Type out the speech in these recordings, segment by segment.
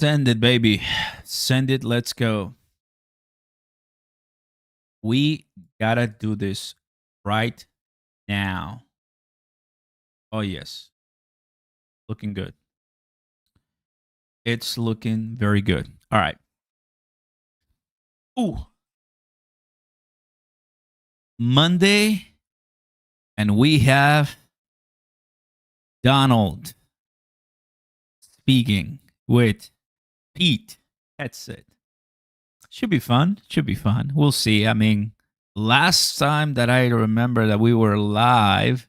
Send it, baby. Send it. Let's go. We gotta do this right now. Oh, yes. Looking good. It's looking very good. All right. Ooh. Monday, and we have Donald speaking with Pete headset. Should be fun. Should be fun. We'll see. I mean, last time that I remember that we were live,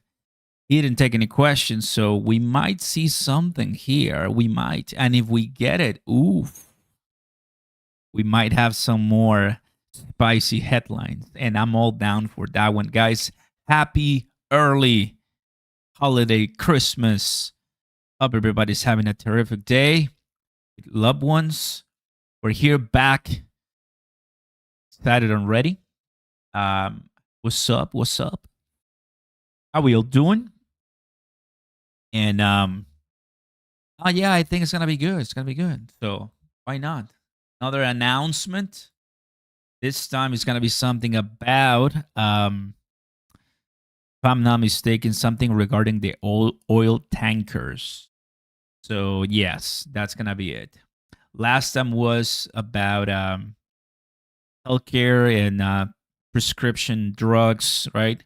he didn't take any questions, so we might see something here. We might. And if we get it, oof, we might have some more spicy headlines. And I'm all down for that one. Guys, happy early holiday Christmas. Hope everybody's having a terrific day. Loved ones, we're here back. Excited and ready. What's up? What's up? How we all doing? And oh yeah, I think it's gonna be good. It's gonna be good. So why not? Another announcement. This time it's gonna be something about if I'm not mistaken, something regarding the oil tankers. So yes, that's gonna be it. Last time was about healthcare and prescription drugs, right?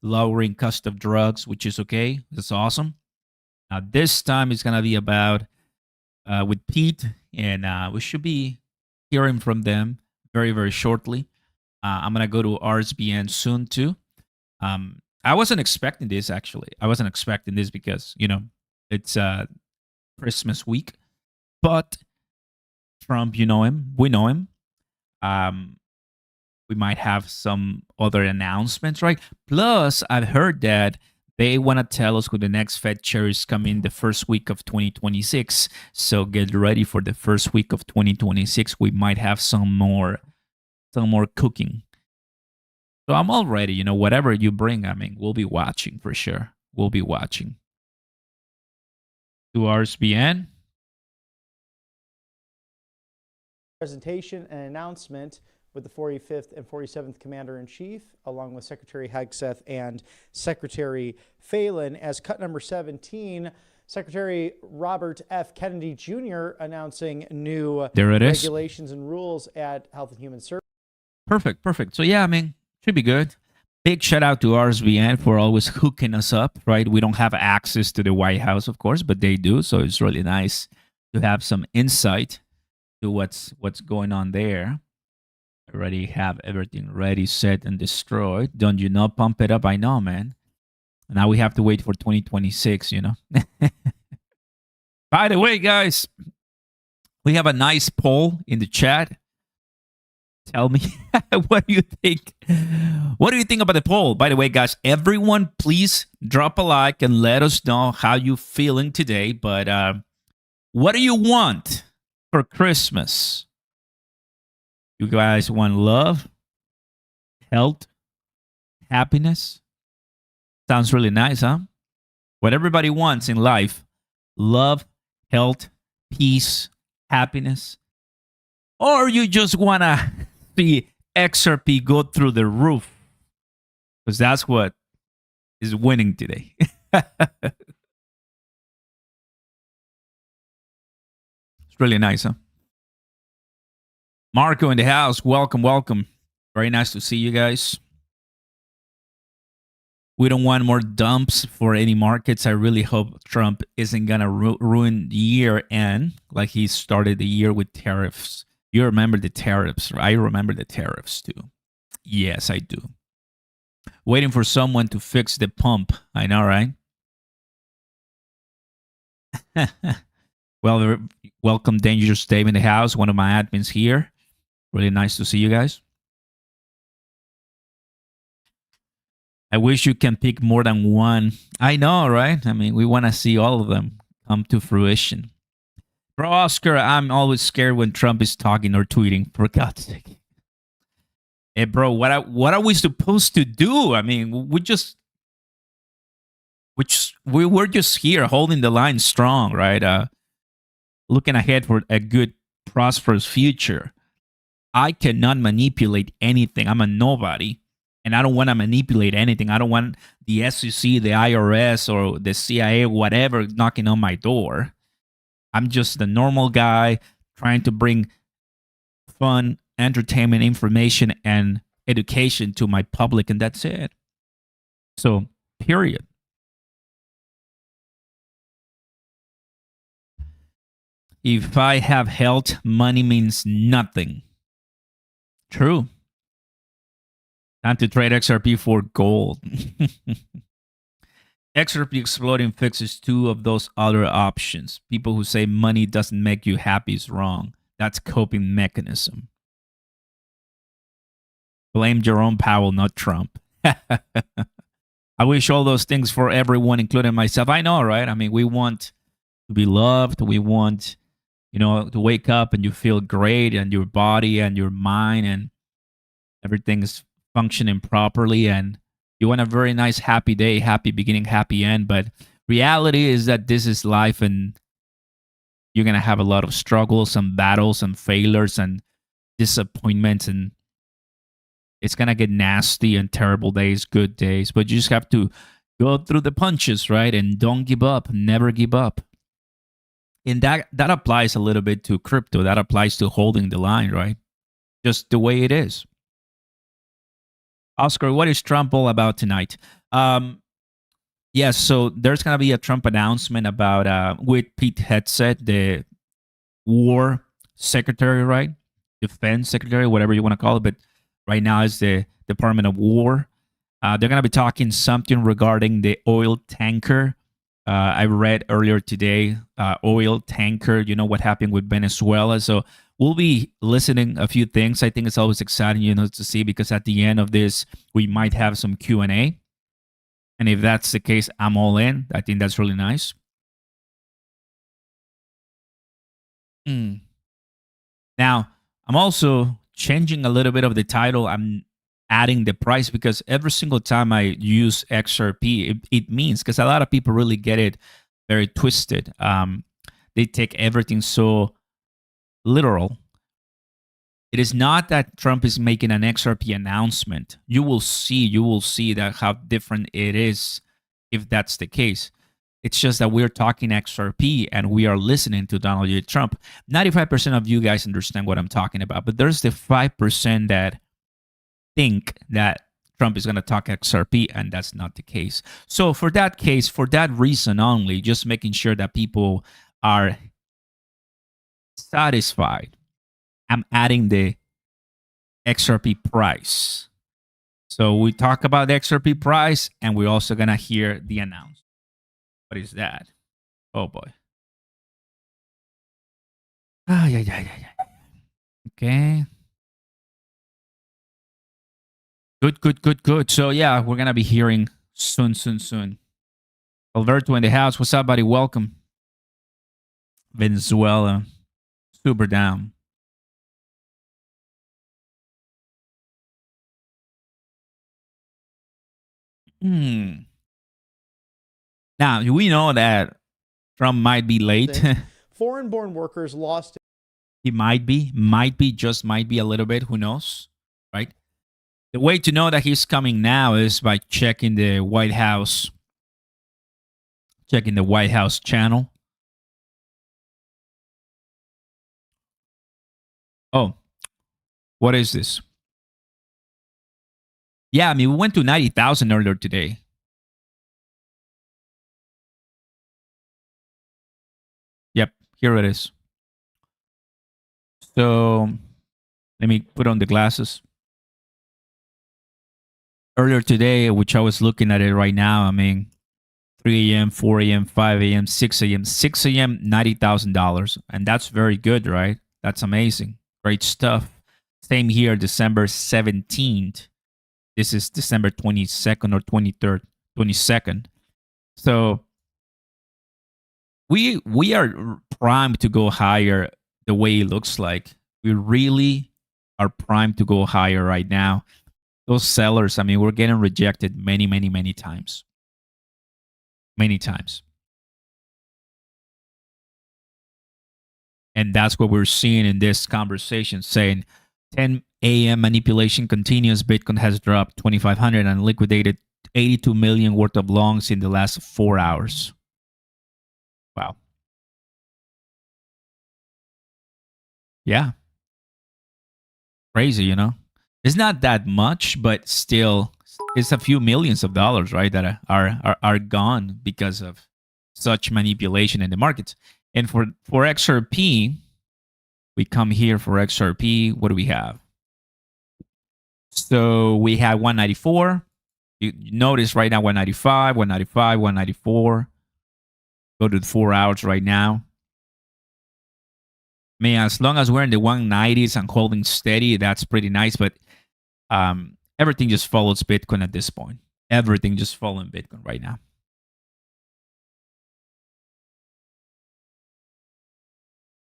Lowering cost of drugs, which is okay. That's awesome. This time it's gonna be about with Pete, and we should be hearing from them very, very shortly. I'm gonna go to RSBN soon too. I wasn't expecting this actually. I wasn't expecting this because it's Christmas week, but Trump, you know him. We know him. We might have some other announcements, right? Plus, I've heard that they want to tell us who the next Fed chair is coming the first week of 2026. So get ready for the first week of 2026. We might have some more cooking. So I'm all ready. Whatever you bring, I mean, we'll be watching for sure. We'll be watching. To RSBN. Presentation and announcement with the 45th and 47th Commander-in-Chief, along with Secretary Hegseth and Secretary Phelan. As cut number 17, Secretary Robert F. Kennedy Jr. announcing new regulations and rules at Health and Human Services. Perfect. So yeah, I mean, should be good. Big shout out to RSBN for always hooking us up, right? We don't have access to the White House, of course, but they do. So it's really nice to have some insight to what's going on there. Already have everything ready, set, and destroyed. Don't you know? Pump it up. I know, man. Now we have to wait for 2026, By the way, guys, we have a nice poll in the chat. Tell me, what do you think? What do you think about the poll? By the way, guys, everyone, please drop a like and let us know how you're feeling today. But what do you want for Christmas? You guys want love, health, happiness? Sounds really nice, huh? What everybody wants in life: love, health, peace, happiness. Or you just want to see XRP go through the roof, because that's what is winning today. It's really nice, huh? Marco in the house. Welcome. Very nice to see you guys. We don't want more dumps for any markets. I really hope Trump isn't going to ruin the year end like he started the year with tariffs. You remember the tariffs, right? I remember the tariffs too. Yes, I do. Waiting for someone to fix the pump. I know, right? Well, welcome, Dangerous Dave in the house. One of my admins here. Really nice to see you guys. I wish you can pick more than one. I know, right? I mean, we want to see all of them come to fruition. Bro, Oscar, I'm always scared when Trump is talking or tweeting, for God's sake. Hey, bro, what are we supposed to do? I mean, we're just here holding the line strong, right? looking ahead for a good, prosperous future. I cannot manipulate anything. I'm a nobody, and I don't want to manipulate anything. I don't want the SEC, the IRS, or the CIA, whatever, knocking on my door. I'm just a normal guy trying to bring fun, entertainment, information, and education to my public, and that's it. So, period. If I have health, money means nothing. True. Time to trade XRP for gold. XRP exploding fixes two of those other options. People who say money doesn't make you happy is wrong. That's coping mechanism. Blame Jerome Powell, not Trump. I wish all those things for everyone, including myself. I know, right? I mean, we want to be loved. We want, to wake up and you feel great, and your body and your mind and everything is functioning properly, and you want a very nice, happy day, happy beginning, happy end. But reality is that this is life, and you're going to have a lot of struggles and battles and failures and disappointments, and it's going to get nasty and terrible days, good days. But you just have to go through the punches, right? And don't give up. Never give up. And that applies a little bit to crypto. That applies to holding the line, right? Just the way it is. Oscar, what is Trump all about tonight? Yes, so there's going to be a Trump announcement about with Pete Hegseth, the war secretary, right? Defense secretary, whatever you want to call it. But right now it's the Department of War. They're going to be talking something regarding the oil tanker. I read earlier today, oil tanker, what happened with Venezuela. So we'll be listening a few things. I think it's always exciting, to see, because at the end of this, we might have some Q&A. And if that's the case, I'm all in. I think that's really nice. Now, I'm also changing a little bit of the title. I'm adding the price, because every single time I use XRP, it means, because a lot of people really get it very twisted. They take everything so literal. It is not that Trump is making an XRP announcement. You will see that how different it is if that's the case. It's just that we're talking XRP and we are listening to Donald J. Trump. 95% of you guys understand what I'm talking about, but there's the 5% that think that Trump is going to talk XRP, and that's not the case. So for that case, for that reason only, just making sure that people are satisfied, I'm adding the XRP price. So we talk about the XRP price, and we're also going to hear the announcement. What is that? Oh boy. Yeah. Okay. Good. So yeah, we're going to be hearing soon. Alberto in the house. What's up, buddy? Welcome. Venezuela. Super down. Now, we know that Trump might be late. Foreign-born workers lost. He might be, just might be a little bit. Who knows, right? The way to know that he's coming now is by checking the White House channel. Oh, what is this? Yeah, I mean, we went to 90,000 earlier today. Yep, here it is. So let me put on the glasses. Earlier today, which I was looking at it right now, I mean, 3 a.m., 4 a.m., 5 a.m., 6 a.m., 6 a.m., $90,000. And that's very good, right? That's amazing. Great stuff. Same here, December 17th. This is December 22nd or 23rd, 22nd. So we are primed to go higher the way it looks like. We really are primed to go higher right now. Those sellers, I mean, we're getting rejected many times. Many times. And that's what we're seeing in this conversation, saying 10 a.m. manipulation continues. Bitcoin has dropped 2,500 and liquidated 82 million worth of longs in the last 4 hours. Wow. Yeah. Crazy, you know? It's not that much, but still, it's a few millions of dollars, right? That are gone because of such manipulation in the markets. And for XRP, we come here for XRP. What do we have? So we have 194. You notice right now 195, 195, 194. Go to the 4 hours right now. I mean, as long as we're in the 190s and holding steady, that's pretty nice. But everything just follows Bitcoin at this point. Everything just following Bitcoin right now.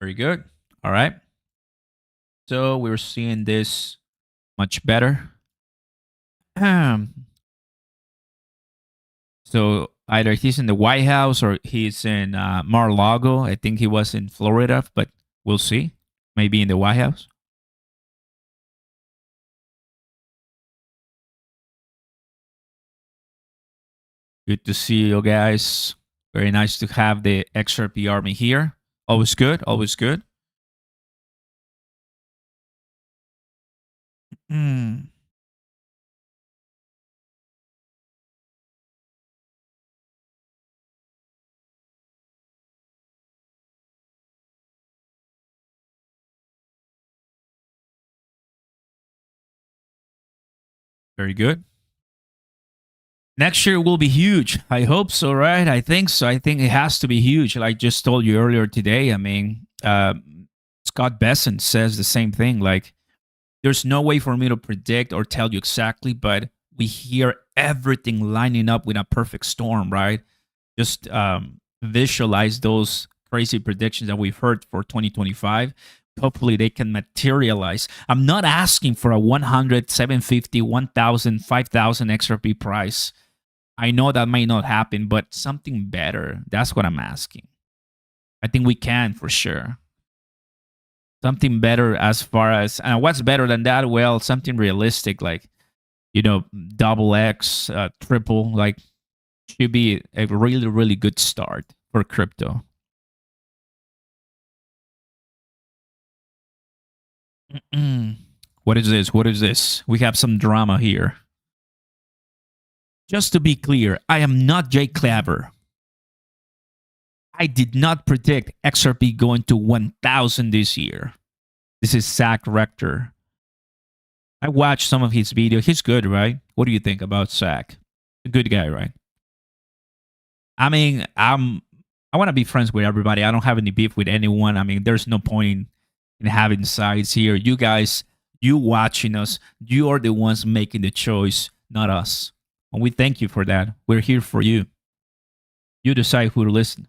Very good. All right. So we're seeing this much better. So either he's in the White House or he's in Mar-a-Lago. I think he was in Florida, but we'll see. Maybe in the White House. Good to see you guys. Very nice to have the XRP army here. Always good. Always good. Mm. Very good. Next year will be huge. I hope so, right? I think so. I think it has to be huge. Like I just told you earlier today. I mean, Scott Besson says the same thing. Like, there's no way for me to predict or tell you exactly, but we hear everything lining up with a perfect storm, right? Just visualize those crazy predictions that we've heard for 2025. Hopefully they can materialize. I'm not asking for a 100, 750, 1,000, 5,000 XRP price. I know that might not happen, but something better. That's what I'm asking. I think we can for sure. Something better as far as, and what's better than that? Well, something realistic, like, double X, triple, like, should be a really, really good start for crypto. What is this? What is this? We have some drama here. Just to be clear, I am not Jay Claver. I did not predict XRP going to 1,000 this year. This is Zach Rector. I watched some of his video. He's good, right? What do you think about Zach? A good guy, right? I mean, I want to be friends with everybody. I don't have any beef with anyone. I mean, there's no point in having sides here. You guys, you watching us, you are the ones making the choice, not us. And we thank you for that. We're here for you. You decide who to listen.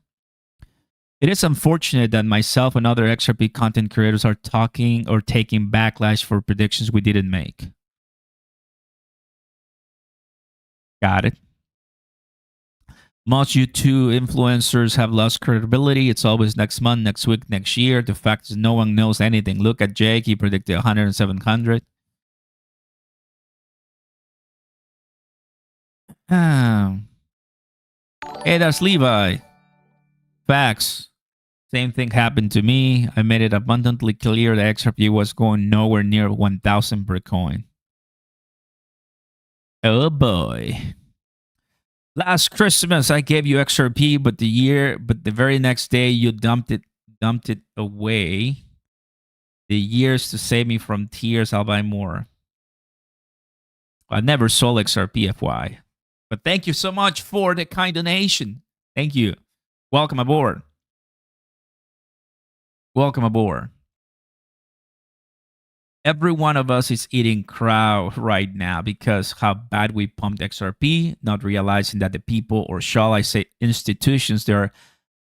It is unfortunate that myself and other XRP content creators are talking or taking backlash for predictions we didn't make. Got it. Most YouTube influencers have lost credibility. It's always next month, next week, next year. The fact is no one knows anything. Look at Jake. He predicted 100 and 700. Hey, that's Levi. Facts. Same thing happened to me. I made it abundantly clear that XRP was going nowhere near 1,000 per coin. Oh boy. Last Christmas I gave you XRP, but the very next day you dumped it away. The years to save me from tears, I'll buy more. I never sold XRP, FY. But thank you so much for the kind donation. Thank you. Welcome aboard. Welcome aboard. Every one of us is eating crow right now because how bad we pumped XRP, not realizing that the people, or shall I say institutions, they're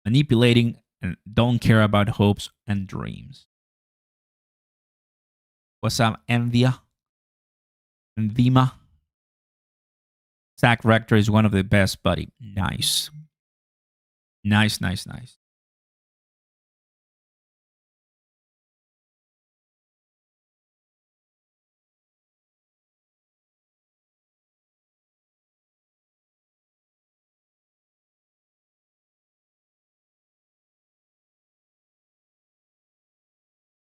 manipulating and don't care about hopes and dreams. What's up, Envia? Envima? Zach Rector is one of the best, buddy. Nice. Nice, nice, nice.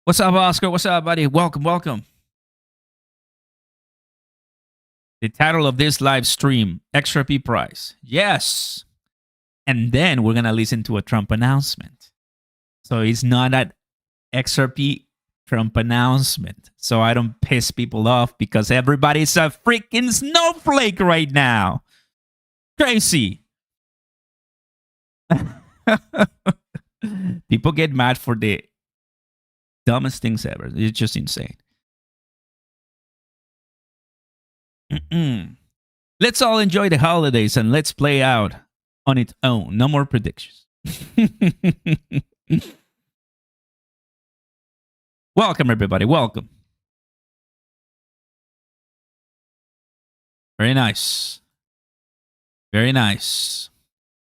What's up, Oscar? What's up, buddy? Welcome, welcome. The title of this live stream, XRP price. Yes. And then we're going to listen to a Trump announcement. So it's not an XRP Trump announcement. So I don't piss people off because everybody's a freaking snowflake right now. Crazy. People get mad for the dumbest things ever. It's just insane. Let's all enjoy the holidays and let's play out on its own. No more predictions. Welcome, everybody. Welcome. Very nice. Very nice.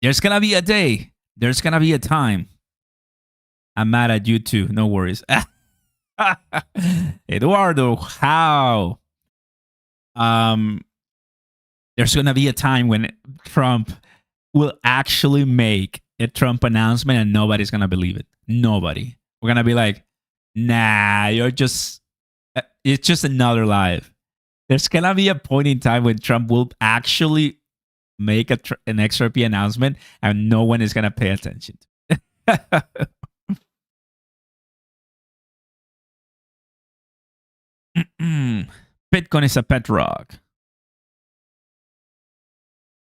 There's going to be a day. There's going to be a time. I'm mad at you too. No worries. Eduardo, how? There's going to be a time when Trump will actually make a Trump announcement and nobody's going to believe it. Nobody. We're going to be like, nah, it's just another live. There's going to be a point in time when Trump will actually make an XRP announcement and no one is going to pay attention. Bitcoin is a pet rock.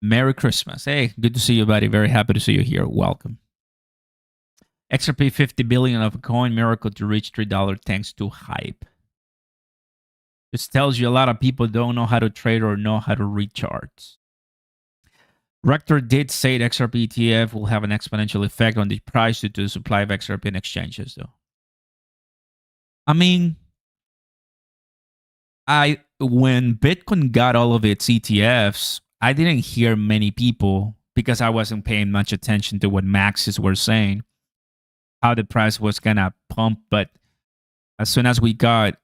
Merry Christmas. Hey, good to see you, buddy. Very happy to see you here. Welcome. XRP 50 billion of a coin miracle to reach $3 thanks to hype. This tells you a lot of people don't know how to trade or know how to read charts. Rector did say the XRP ETF will have an exponential effect on the price due to the supply of XRP in exchanges, though. I mean, when Bitcoin got all of its ETFs, I didn't hear many people because I wasn't paying much attention to what Maxis were saying, how the price was gonna pump. But as soon as we started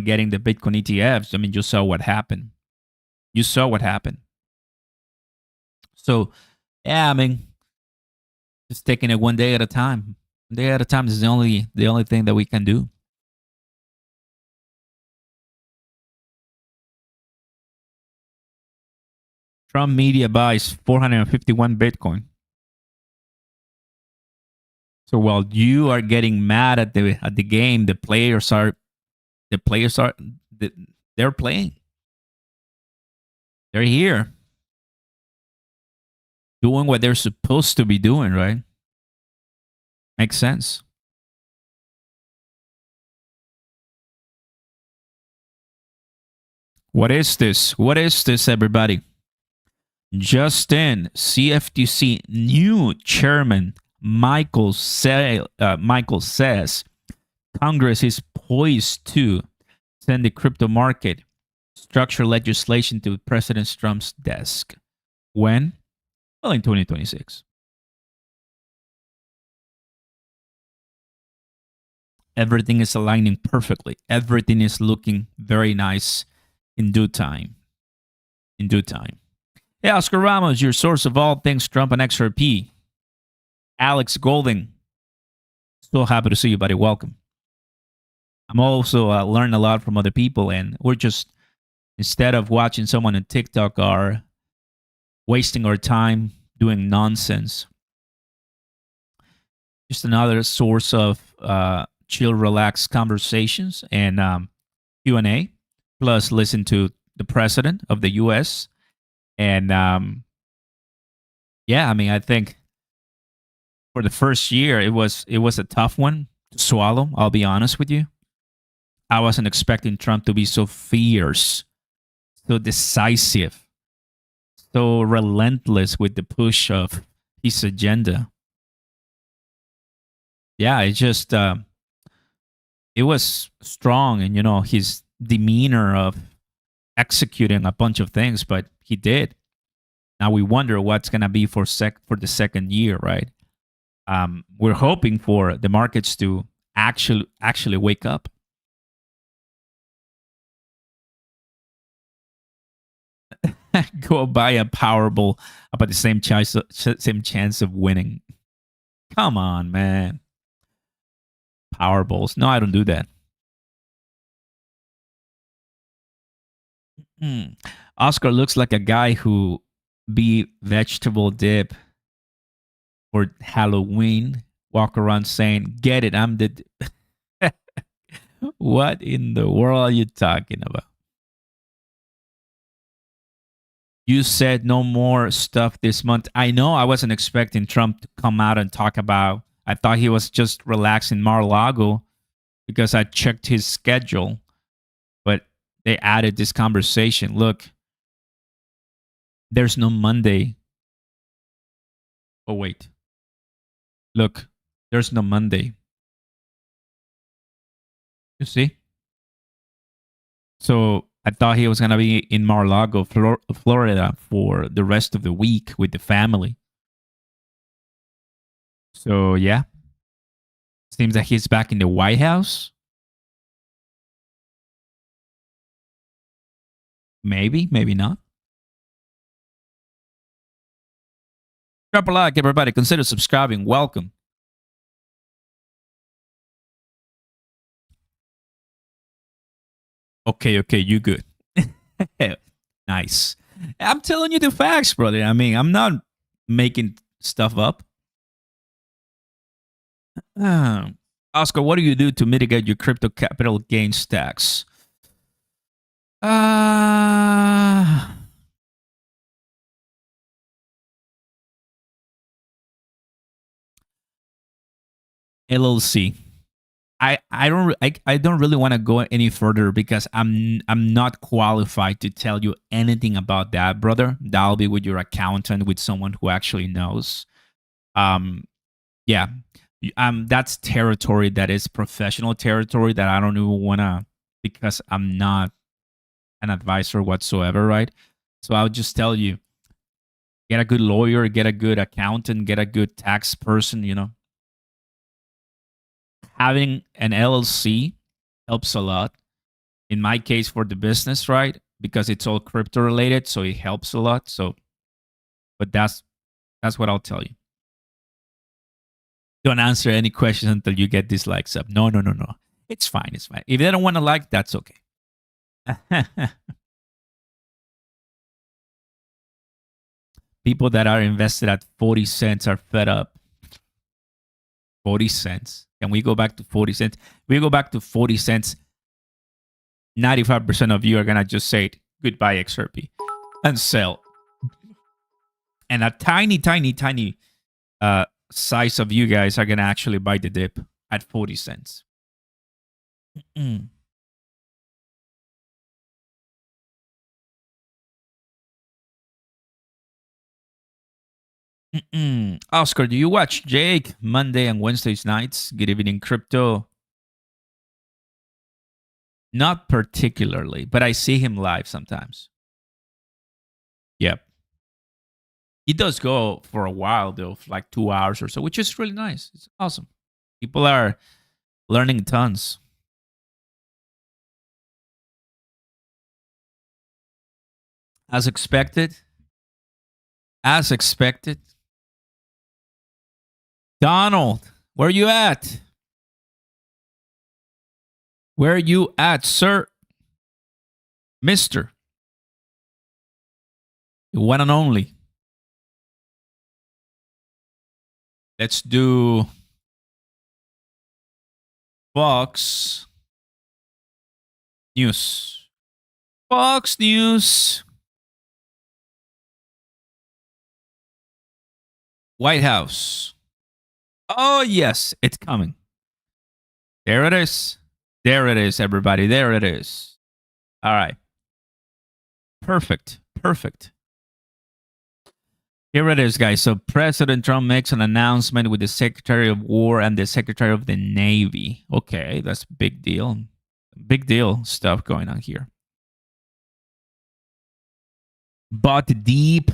getting the Bitcoin ETFs, I mean, you saw what happened. You saw what happened. So, yeah, I mean, just taking it one day at a time. One day at a time is the only thing that we can do. Trump media buys 451 Bitcoin. So while you are getting mad at the game, they're playing. They're here, doing what they're supposed to be doing, right? Makes sense. What is this? What is this, everybody? Just in, CFTC new chairman Michael says Congress is poised to send the crypto market structure legislation to President Trump's desk. When? Well, in 2026. Everything is aligning perfectly. Everything is looking very nice in due time. In due time. Hey, Oscar Ramos, your source of all things Trump and XRP. Alex Golding. So happy to see you, buddy. Welcome. I'm also learning a lot from other people, and we're just, instead of watching someone on TikTok, are wasting our time doing nonsense. Just another source of chill, relaxed conversations and Q&A, plus listen to the president of the U.S., and yeah, I mean, I think for the first year, it was a tough one to swallow. I'll be honest with you. I wasn't expecting Trump to be so fierce, so decisive, so relentless with the push of his agenda. Yeah, it just it was strong, and his demeanor of executing a bunch of things, but he did. Now we wonder what's going to be for the second year, right? We're hoping for the markets to actually wake up. Go buy a Powerball about the same chance of winning. Come on, man. Powerballs. No, I don't do that. Oscar looks like a guy who be vegetable dip for Halloween. Walk around saying, "Get it? I'm the." What in the world are you talking about? You said no more stuff this month. I know I wasn't expecting Trump to come out and talk about. I thought he was just relaxing Mar-a-Lago because I checked his schedule, but they added this conversation. Look, there's no Monday. Oh, wait. Look, there's no Monday. You see? So I thought he was going to be in Mar-a-Lago, Florida for the rest of the week with the family. So, yeah. Seems like he's back in the White House. Maybe, maybe not. Drop a like, everybody. Consider subscribing. Welcome. Okay, you good. Nice. I'm telling you the facts, brother. I mean, I'm not making stuff up. Oscar, what do you do to mitigate your crypto capital gains tax? LLC. I don't really want to go any further because I'm not qualified to tell you anything about that, brother. That'll be with your accountant, with someone who actually knows. Yeah, that's territory that is professional territory that I don't even want to, because I'm not an advisor whatsoever, right? So I'll just tell you, get a good lawyer, get a good accountant, get a good tax person, Having an LLC helps a lot. In my case, for the business, right? Because it's all crypto related, so it helps a lot. So, but that's what I'll tell you. Don't answer any questions until you get dislikes up. No. It's fine. It's fine. If they don't want to like, that's okay. People that are invested at 40 cents are fed up. 40 cents. Can we go back to 40 cents? We go back to 40 cents. 95% of you are going to just say goodbye, XRP, and sell. And a tiny size of you guys are going to actually buy the dip at 40 cents. Oscar, do you watch Jake Monday and Wednesdays nights? Good evening, crypto. Not particularly, but I see him live sometimes. Yep. He does go for a while, though, for like 2 hours or so, which is really nice. It's awesome. People are learning tons. As expected. As expected. Donald, where you at? Where you at, sir? Mister. The one and only. Let's do Fox News. Fox News. White House. Oh, yes, it's coming. There it is. There it is, everybody. There it is. All right. Perfect. Here it is, guys. So President Trump makes an announcement with the Secretary of War and the Secretary of the Navy. Okay, that's a big deal. Big deal stuff going on here. But deep.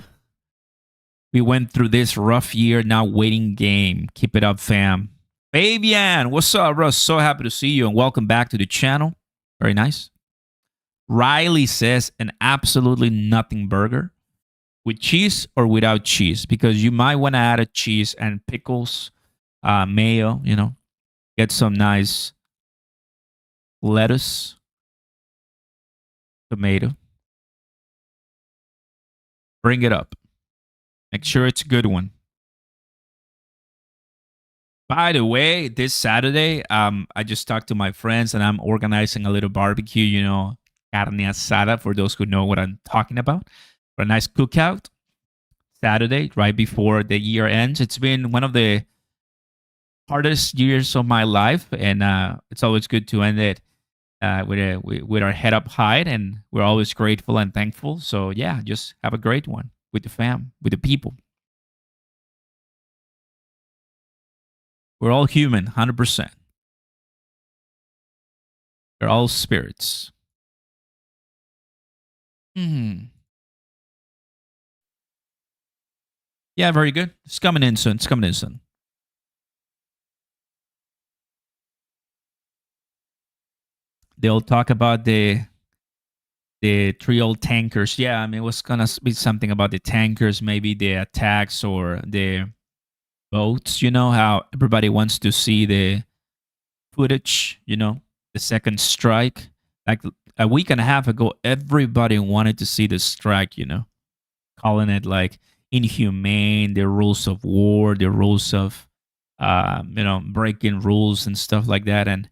We went through this rough year, now waiting game. Keep it up, fam. Fabian, what's up, Russ? So happy to see you and welcome back to the channel. Very nice. Riley says an absolutely nothing burger with cheese or without cheese, because you might want to add a cheese and pickles, mayo, Get some nice lettuce, tomato. Bring it up. Make sure it's a good one. By the way, this Saturday, I just talked to my friends and I'm organizing a little barbecue, carne asada, for those who know what I'm talking about. For a nice cookout Saturday, right before the year ends. It's been one of the hardest years of my life, and it's always good to end it with our head up high, and we're always grateful and thankful. So yeah, just have a great one with the fam, with the people. We're all human, 100%. We're all spirits. Hmm. Yeah, very good. It's coming in soon. It's coming in soon. They'll talk about the three old tankers. Yeah, I mean, it was gonna be something about the tankers, maybe the attacks or the boats. You know how everybody wants to see the footage. The second strike. Like a week and a half ago, everybody wanted to see the strike. Calling it like inhumane, the rules of war, the rules of breaking rules and stuff like that. And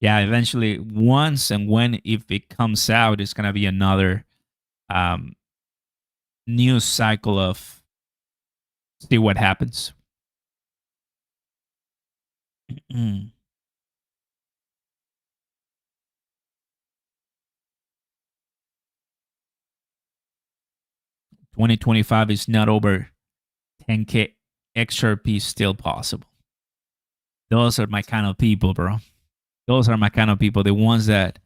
yeah, eventually, once and when if it comes out, it's gonna be another um, news cycle of see what happens. 2025 is not over. 10K XRP is still possible. Those are my kind of people, bro. Those are my kind of people. The ones that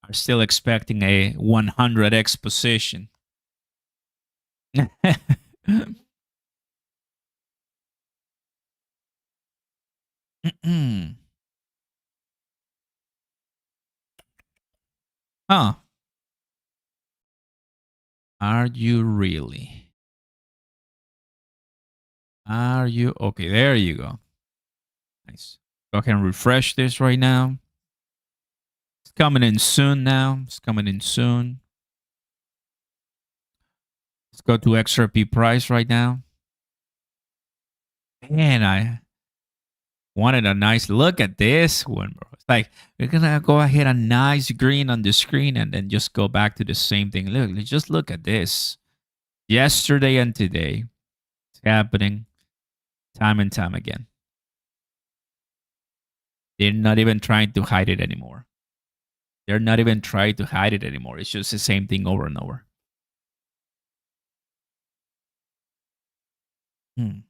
are still expecting a 100x position. Huh. Are you really? Are you? Okay, there you go. Nice. So I can refresh this right now. It's coming in soon now. It's coming in soon. Let's go to XRP price right now. Man, I wanted a nice look at this one, bro. It's like we're gonna go ahead a nice green on the screen and then just go back to the same thing. Look, just look at this. Yesterday and today. It's happening time and time again. They're not even trying to hide it anymore. They're not even trying to hide it anymore. It's just the same thing over and over. Hmm.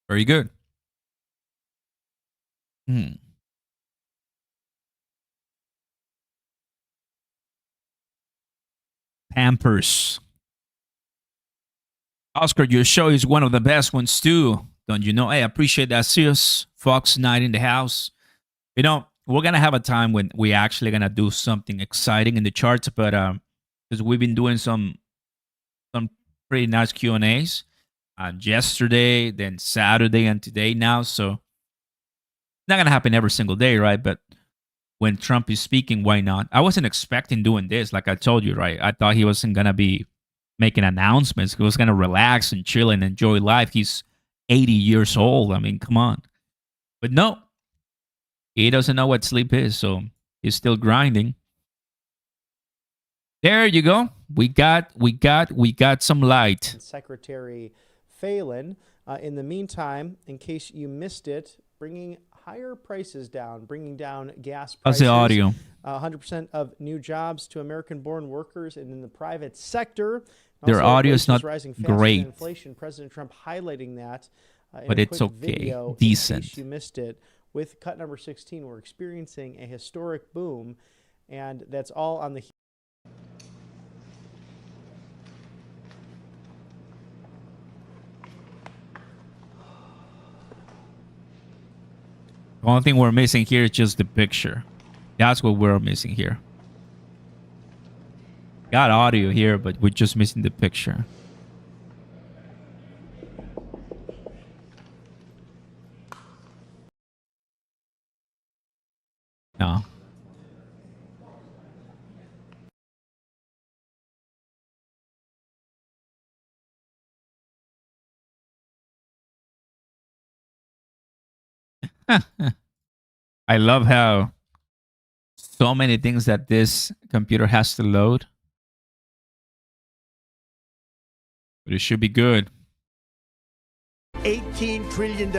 Very good. Hmm. Pampers. Oscar, your show is one of the best ones too. Don't you know? Hey, I appreciate that. Serious Fox Night in the house. We're gonna have a time when we actually gonna do something exciting in the charts, but because we've been doing some pretty nice Q and A's yesterday, then Saturday, and today now. So it's not gonna happen every single day, right? But when Trump is speaking, why not? I wasn't expecting doing this, like I told you, right? I thought he wasn't gonna be making announcements. He was gonna relax and chill and enjoy life. He's 80 years old. I mean, come on. But no, he doesn't know what sleep is, so he's still grinding. There you go. We got some light. Secretary Phelan. In the meantime, in case you missed it, bringing higher prices down, bringing down gas prices. How's the audio? 100% of new jobs to American-born workers and in the private sector. Their audio is not rising great. Than inflation. President Trump highlighting that. But it's okay. Video, decent. In case you missed it, with cut number 16, we're experiencing a historic boom, and that's all on the. The only thing we're missing here is just the picture. That's what we're missing here. Got audio here, but we're just missing the picture. I love how so many things that this computer has to load, but it should be good. $18 trillion.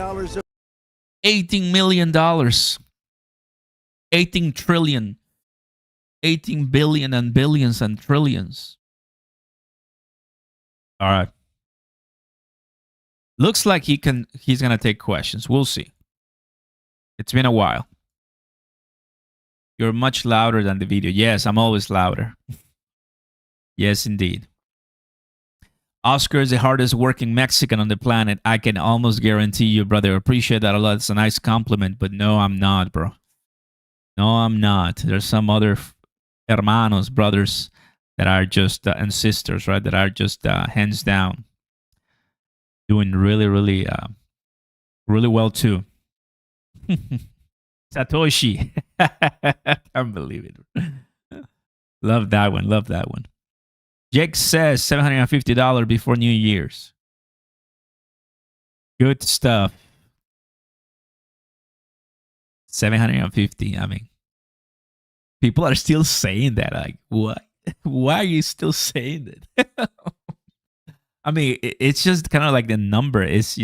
$18 million. 18 trillion. 18 billion and billions and trillions. All right. Looks like he's gonna take questions. We'll see. It's been a while. You're much louder than the video. Yes, I'm always louder. Yes, indeed. Oscar is the hardest working Mexican on the planet. I can almost guarantee you, brother. Appreciate that a lot. It's a nice compliment, but no, I'm not, bro. No, I'm not. There's some other hermanos, brothers, that are just, and sisters, right, that are just hands down doing really, really, really well too. Satoshi. Can't believe it. Love that one. Love that one. Jake says $750 before New Year's. Good stuff. 750. I mean, people are still saying that. Like, what? Why are you still saying it? I mean, it's just kind of like the number. It's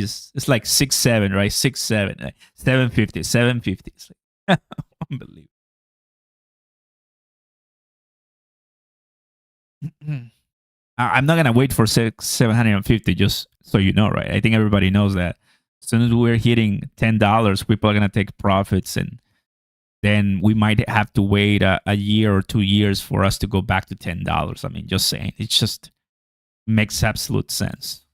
like 6-7, right? 6-7, like 750, 750. It's like, unbelievable. I'm not gonna wait for 750. Just so you know, right? I think everybody knows that. As soon as we're hitting $10, people are gonna take profits, and then we might have to wait a year or 2 years for us to go back to $10. I mean, just saying, it just makes absolute sense.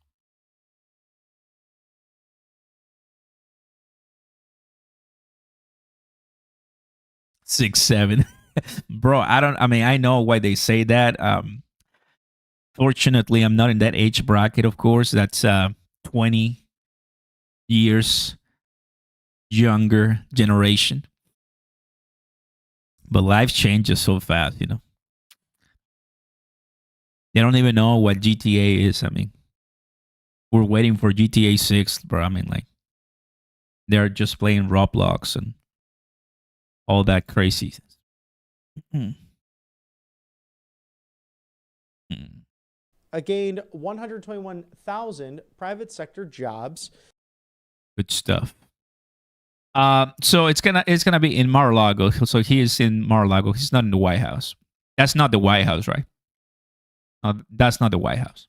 Six, 7, bro. I know why they say that. Fortunately, I'm not in that age bracket. Of course, that's 20 years younger generation. But life changes so fast, you know. They don't even know what GTA is. I mean, we're waiting for GTA 6, bro. I mean, like, they're just playing Roblox and all that crazy. Gained 121,000 private sector jobs. Good stuff. So it's gonna be in Mar-a-Lago. So he is in Mar-a-Lago. He's not in the White House. That's not the White House, right? That's not the White House.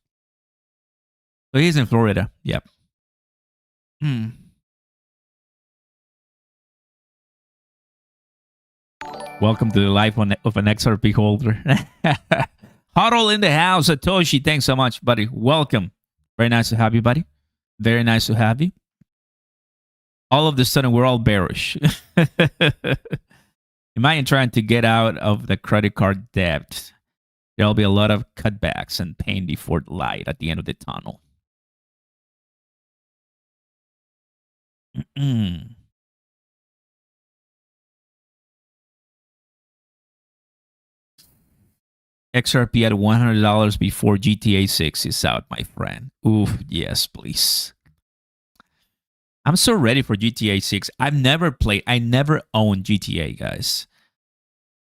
So he's in Florida. Yep. Welcome to the life of an XRP holder. Huddle in the house. Satoshi, thanks so much, buddy. Welcome. Very nice to have you, buddy. Very nice to have you. All of a sudden, we're all bearish. Imagine trying to get out of the credit card debt. There'll be a lot of cutbacks and pain before the light at the end of the tunnel. XRP at $100 before GTA 6 is out, my friend. Oof, yes, please. I'm so ready for GTA 6. I never owned GTA, guys.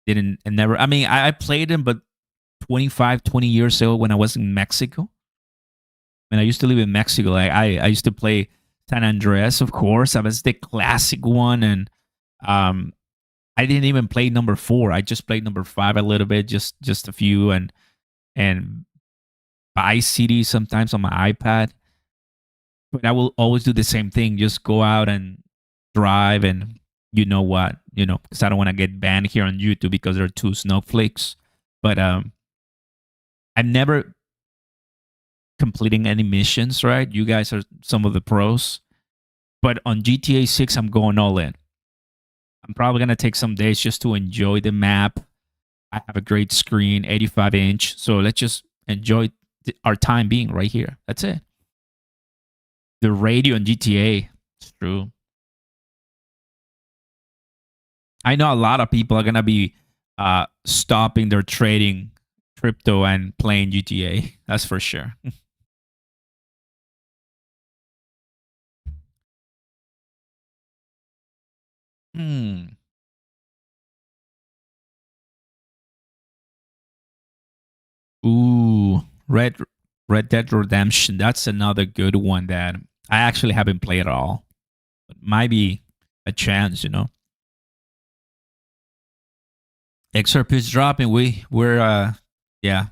I played them, but 25, 20 years ago when I was in Mexico. When I used to live in Mexico, I used to play San Andreas, of course. That was the classic one. And I didn't even play number 4. I just played number 5 a little bit, just a few, and buy CDs sometimes on my iPad. But I will always do the same thing. Just go out and drive, and you know what, because I don't want to get banned here on YouTube because there are 2 snowflakes. But I'm never completing any missions, right? You guys are some of the pros. But on GTA 6, I'm going all in. I'm probably going to take some days just to enjoy the map. I have a great screen, 85-inch. So let's just enjoy our time being right here. That's it. The radio on GTA. It's true. I know a lot of people are going to be stopping their trading crypto and playing GTA. That's for sure. Hmm. Ooh, Red Dead Redemption. That's another good one that I actually haven't played at all. But might be a chance, you know. XRP is dropping. We're yeah,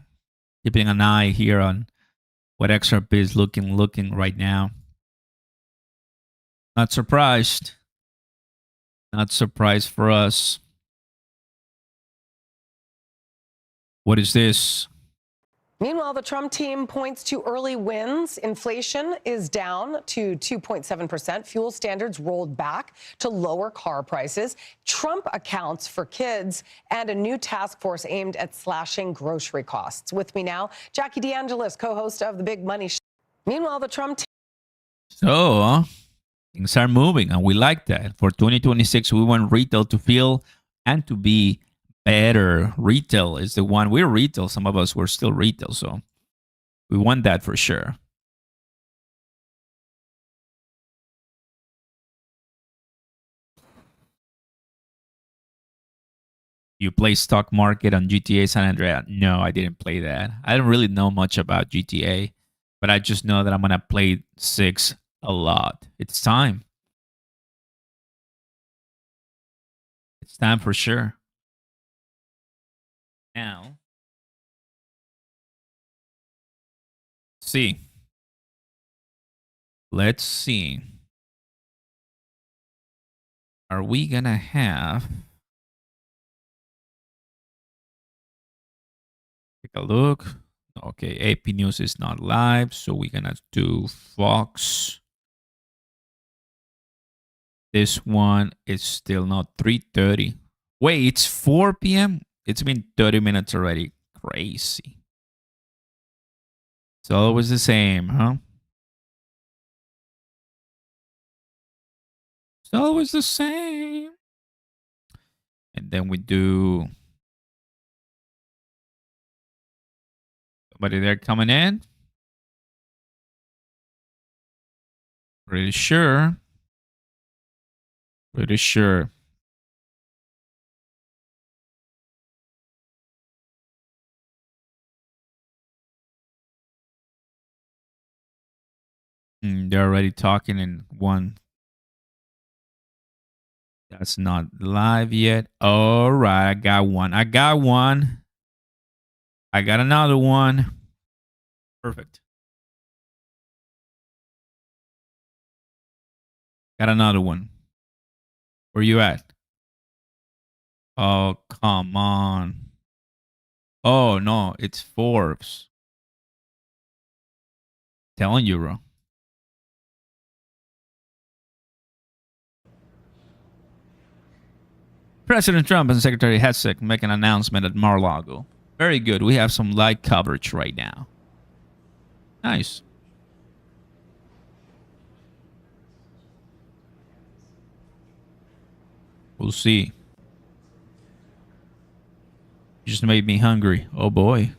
keeping an eye here on what XRP is looking right now. Not surprised. Not surprised for us. What is this? Meanwhile, the Trump team points to early wins. Inflation is down to 2.7%. Fuel standards rolled back to lower car prices. Trump accounts for kids and a new task force aimed at slashing grocery costs. With me now, Jackie DeAngelis, co-host of The Big Money Show. Meanwhile, the Trump team. So things are moving, and we like that. For 2026, we want retail to feel and to be better. Retail is the one. We're retail. Some of us were still retail, so we want that for sure. You play stock market on GTA San Andreas? No, I didn't play that. I don't really know much about GTA, but I just know that I'm gonna play 6 a lot. It's time. It's time for sure. Now, see. Let's see. Are we gonna have? Take a look. Okay, AP News is not live, so we're gonna do Fox. This one is still not 3:30. Wait, it's 4 p.m. It's been 30 minutes already. Crazy. It's always the same, huh? It's always the same. And then we do somebody there coming in. Pretty sure. Pretty sure. They're already talking in one. That's not live yet. All right, I got one. I got one. I got another one. Perfect. Got another one. Where you at? Oh, come on. Oh, no, it's Forbes. Telling you, bro. President Trump and Secretary Hessek make an announcement at Mar-a-Lago. Very good. We have some live coverage right now. Nice. We'll see. You just made me hungry. Oh, boy.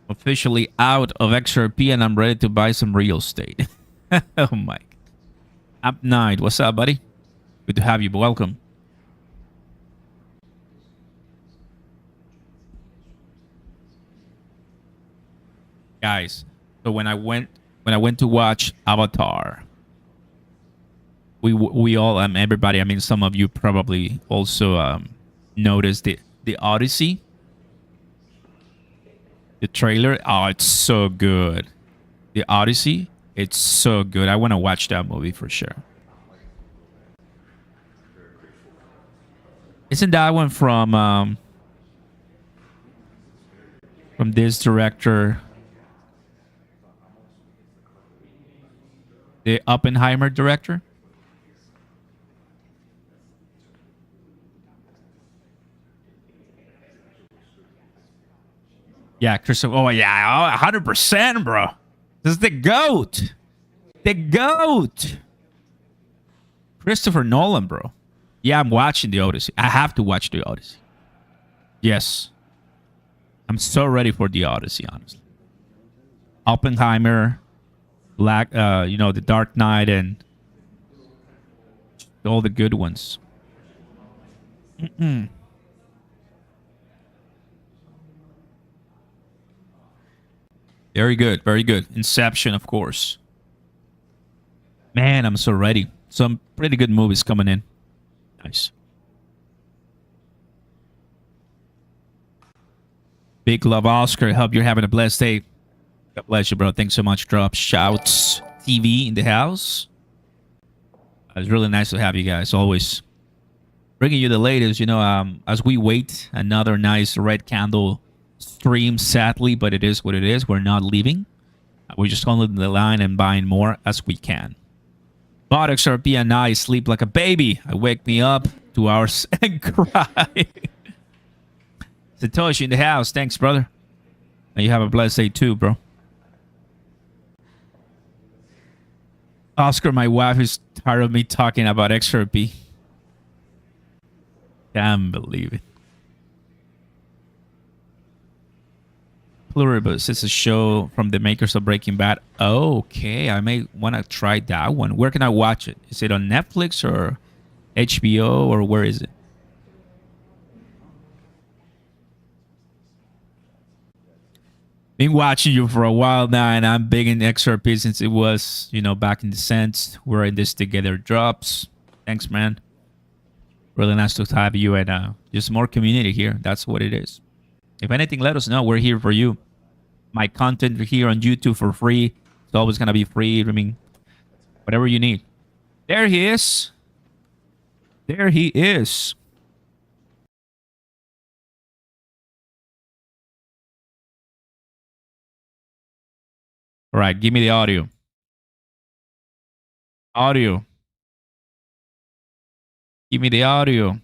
Officially out of XRP, and I'm ready to buy some real estate. Oh, my. Up Night. What's up, buddy? Good to have you. Welcome. Guys, so when I went to watch Avatar, we all everybody, I mean some of you probably also noticed the Odyssey, the trailer. Oh, it's so good. The Odyssey, it's so good. I want to watch that movie for sure. Isn't that one from this director, the Oppenheimer director? Yeah, Christopher. Oh yeah, 100%, bro. This is the goat. The goat. Christopher Nolan, bro. Yeah, I'm watching the Odyssey. I have to watch the Odyssey. Yes. I'm so ready for the Odyssey, honestly. Oppenheimer. Black, the Dark Knight and all the good ones. Very good, very good. Inception, of course. Man, I'm so ready. Some pretty good movies coming in. Nice. Big love, Oscar. Hope you're having a blessed day. God bless you, bro. Thanks so much. Drop Shouts TV in the house. It's really nice to have you guys. Always bringing you the latest. As we wait another nice red candle stream, sadly, but it is what it is. We're not leaving. We're just holding the line and buying more as we can. Buttocks are being nice. Sleep like a baby. I wake me up 2 hours and cry. Satoshi in the house. Thanks, brother. And you have a blessed day too, bro. Oscar, my wife is tired of me talking about XRP. Can't believe it. Pluribus is a show from the makers of Breaking Bad. Okay, I may want to try that one. Where can I watch it? Is it on Netflix or HBO or where is it? Been watching you for a while now, and I'm big in XRP since it was, back in the cents. We're in this together. Drops. Thanks, man. Really nice to have you, and just more community here. That's what it is. If anything, let us know. We're here for you. My content here on YouTube for free. It's always going to be free. I mean, whatever you need. There he is. There he is. All right, give me the audio. Audio. Give me the audio.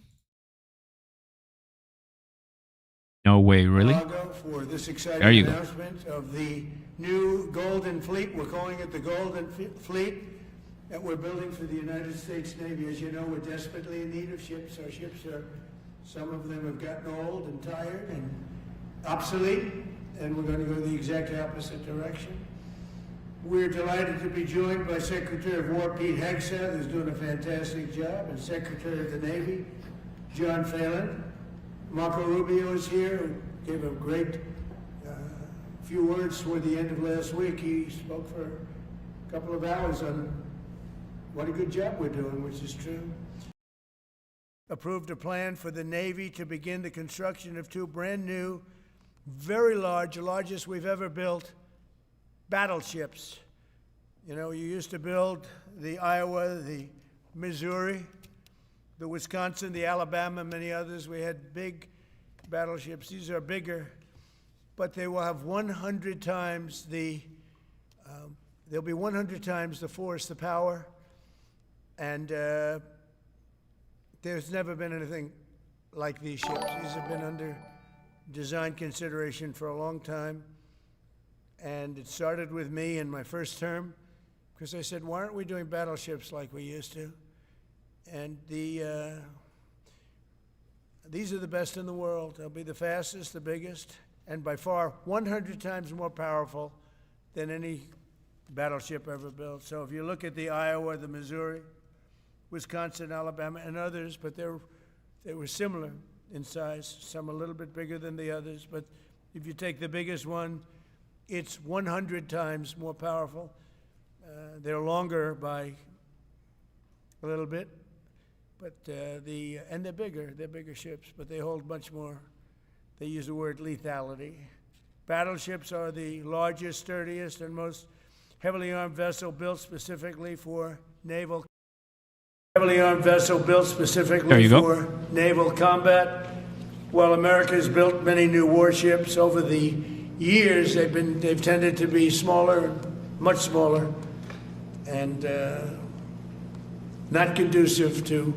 No way, really? For this exciting There you go. announcement of the new Golden Fleet. We're calling it the Golden Fleet that we're building for the United States Navy. As you know, we're desperately in need of ships. Our ships some of them have gotten old and tired and obsolete, and we're going to go the exact opposite direction. We're delighted to be joined by Secretary of War Pete Hegseth, who's doing a fantastic job, and Secretary of the Navy, John Phelan. Marco Rubio is here, who gave a great few words toward the end of last week. He spoke for a couple of hours on what a good job we're doing, which is true. Approved a plan for the Navy to begin the construction of two brand new, very large, the largest we've ever built, battleships. You used to build the Iowa, the Missouri, the Wisconsin, the Alabama, many others. We had big battleships. These are bigger, but they will have 100 times they'll be 100 times the force, the power, and there's never been anything like these ships. These have been under design consideration for a long time. And it started with me in my first term, because I said, why aren't we doing battleships like we used to? And these are the best in the world. They'll be the fastest, the biggest, and by far 100 times more powerful than any battleship ever built. So if you look at the Iowa, the Missouri, Wisconsin, Alabama, and others, but they were similar in size, some a little bit bigger than the others. But if you take the biggest one, it's 100 times more powerful. They're longer by a little bit, but and they're bigger. They're bigger ships, but they hold much more. They use the word lethality. Battleships are the largest, sturdiest, and most heavily armed vessel built specifically for naval. Heavily armed vessel built specifically for naval combat. While America has built many new warships over the years, they've tended to be smaller, much smaller, and not conducive to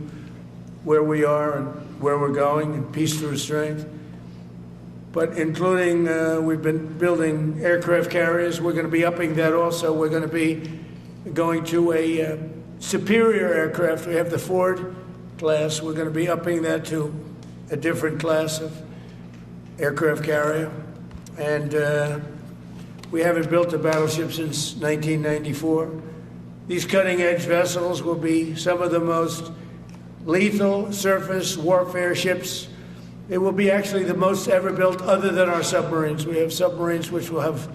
where we are and where we're going, and peace through strength. But including, we've been building aircraft carriers. We're going to be upping that also. We're going to be going to a superior aircraft. We have the Ford class. We're going to be upping that to a different class of aircraft carrier. And We haven't built a battleship since 1994. These cutting-edge vessels will be some of the most lethal surface warfare ships. It will be actually the most ever built other than our submarines. We have submarines which will have,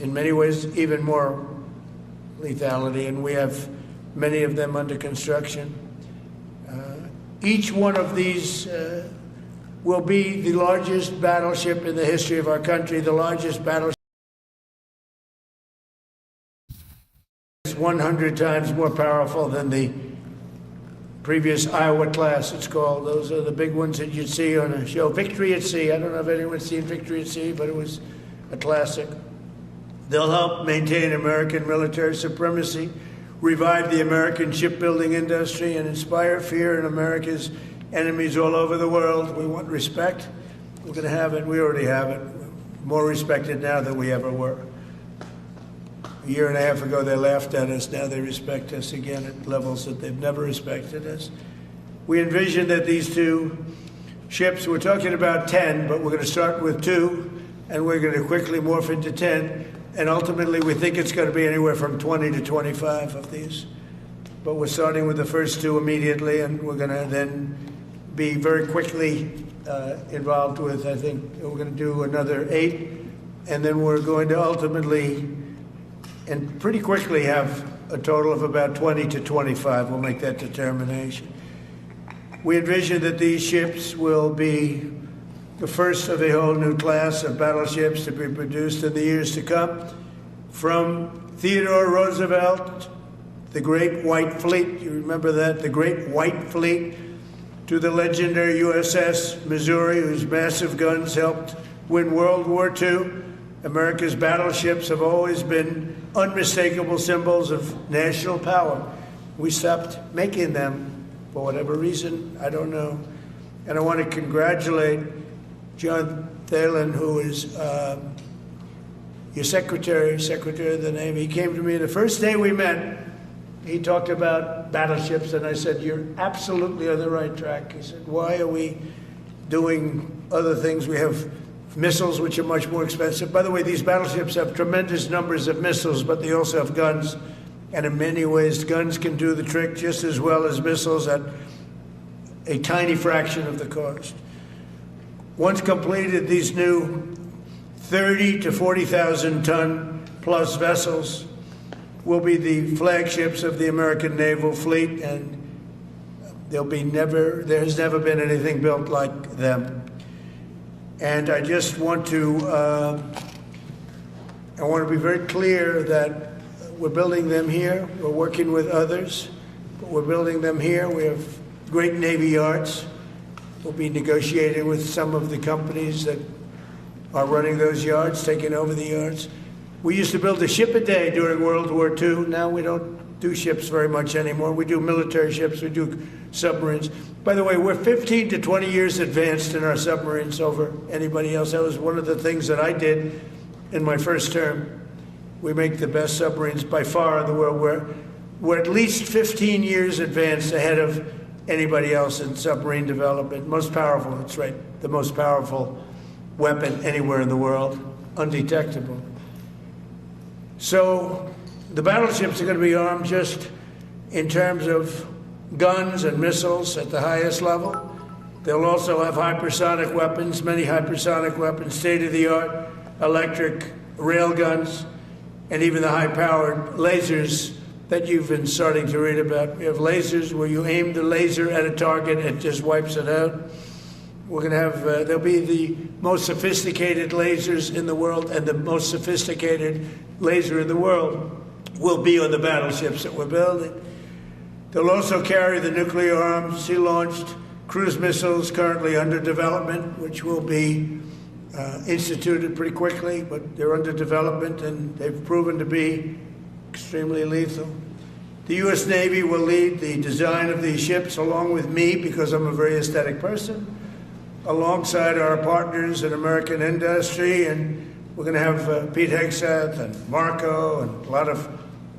in many ways, even more lethality, and we have many of them under construction. Each one of these will be the largest battleship in the history of our country, the largest battleship. 100 times more powerful than the previous Iowa class, it's called. Those are the big ones that you'd see on a show. Victory at Sea. I don't know if anyone's seen Victory at Sea, but it was a classic. They'll help maintain American military supremacy, revive the American shipbuilding industry, and inspire fear in America's enemies all over the world. We want respect. We're going to have it. We already have it. More respected now than we ever were. A year and a half ago, they laughed at us. Now they respect us again at levels that they've never respected us. We envision that these two ships, we're talking about 10, but we're going to start with 2, and we're going to quickly morph into 10. And ultimately, we think it's going to be anywhere from 20 to 25 of these. But we're starting with the first 2 immediately, and we're going to then be very quickly involved with, I think, we're going to do another 8. And then we're going to ultimately and pretty quickly have a total of about 20 to 25. We'll make that determination. We envision that these ships will be the first of a whole new class of battleships to be produced in the years to come. From Theodore Roosevelt, the Great White Fleet, you remember that, the Great White Fleet, to the legendary USS Missouri, whose massive guns helped win World War II. America's battleships have always been unmistakable symbols of national power. We stopped making them for whatever reason, I don't know. And I want to congratulate John Thalen, who is your secretary of the Navy. He came to me the first day we met. He talked about battleships, and I said, "You're absolutely on the right track." He said, "Why are we doing other things? We have missiles, which are much more expensive." By the way, these battleships have tremendous numbers of missiles, but they also have guns. And in many ways, guns can do the trick just as well as missiles at a tiny fraction of the cost. Once completed, these new 30 to 40,000 ton plus vessels will be the flagships of the American naval fleet, and there has never been anything built like them. And I just want to, be very clear that we're building them here. We're working with others, but we're building them here. We have great Navy yards. We'll be negotiating with some of the companies that are running those yards, taking over the yards. We used to build a ship a day during World War II. Now we don't do ships very much anymore. We do military ships, we do submarines. By the way, we're 15 to 20 years advanced in our submarines over anybody else. That was one of the things that I did in my first term. We make the best submarines by far in the world. We're at least 15 years advanced ahead of anybody else in submarine development. Most powerful, that's right, the most powerful weapon anywhere in the world, undetectable. So the battleships are going to be armed just in terms of guns and missiles at the highest level. They'll also have hypersonic weapons, many hypersonic weapons, state-of-the-art electric rail guns, and even the high-powered lasers that you've been starting to read about. We have lasers where you aim the laser at a target, it just wipes it out. We're going to have, they'll be the most sophisticated lasers in the world, and the most sophisticated laser in the world will be on the battleships that we're building. They'll also carry the nuclear armed, sea-launched cruise missiles currently under development, which will be instituted pretty quickly, but they're under development and they've proven to be extremely lethal. The U.S. Navy will lead the design of these ships along with me, because I'm a very aesthetic person, alongside our partners in American industry, and we're going to have Pete Hegseth and Marco and a lot of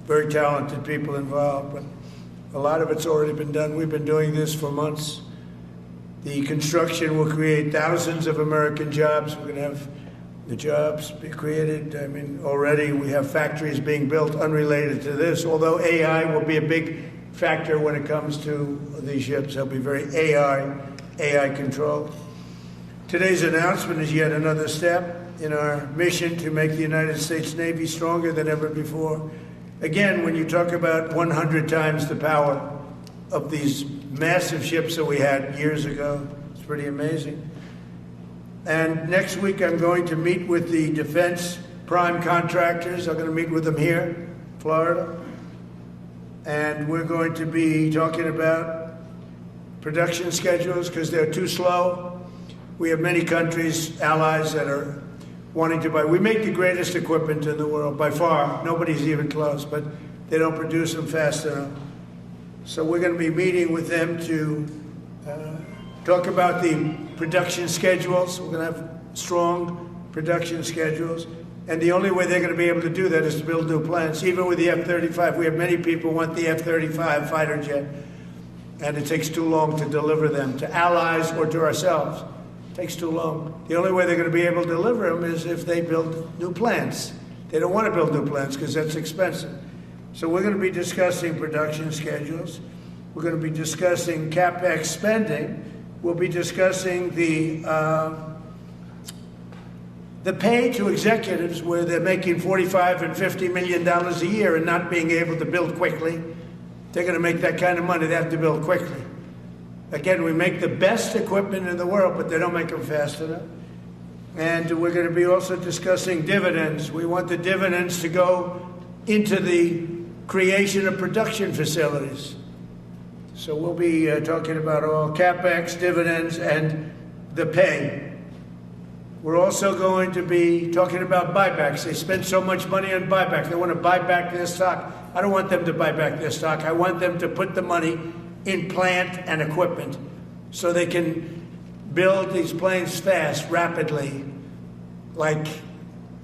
very talented people involved, but a lot of it's already been done. We've been doing this for months. The construction will create thousands of American jobs. We're going to have the jobs be created. I mean, already we have factories being built unrelated to this, although AI will be a big factor when it comes to these ships. They'll be very AI controlled. Today's announcement is yet another step in our mission to make the United States Navy stronger than ever before. Again, when you talk about 100 times the power of these massive ships that we had years ago, it's pretty amazing. And next week I'm going to meet with the defense prime contractors. I'm going to meet with them here, Florida. And we're going to be talking about production schedules because they're too slow. We have many countries, allies, that are wanting to buy. We make the greatest equipment in the world by far. Nobody's even close, but they don't produce them fast enough. So we're going to be meeting with them to talk about the production schedules. We're going to have strong production schedules. And the only way they're going to be able to do that is to build new plants. Even with the F-35, we have many people who want the F-35 fighter jet, and it takes too long to deliver them to allies or to ourselves. It takes too long. The only way they're going to be able to deliver them is if they build new plants. They don't want to build new plants because that's expensive. So we're going to be discussing production schedules. We're going to be discussing CapEx spending. We'll be discussing the pay to executives where they're making $45 and $50 million a year and not being able to build quickly. They're going to make that kind of money. They have to build quickly. Again, we make the best equipment in the world, but they don't make them fast enough. And we're going to be also discussing dividends. We want the dividends to go into the creation of production facilities. So we'll be talking about all CapEx, dividends, and the pay. We're also going to be talking about buybacks. They spend so much money on buybacks. They want to buy back their stock. I don't want them to buy back their stock. I want them to put the money in plant and equipment so they can build these planes fast, rapidly, like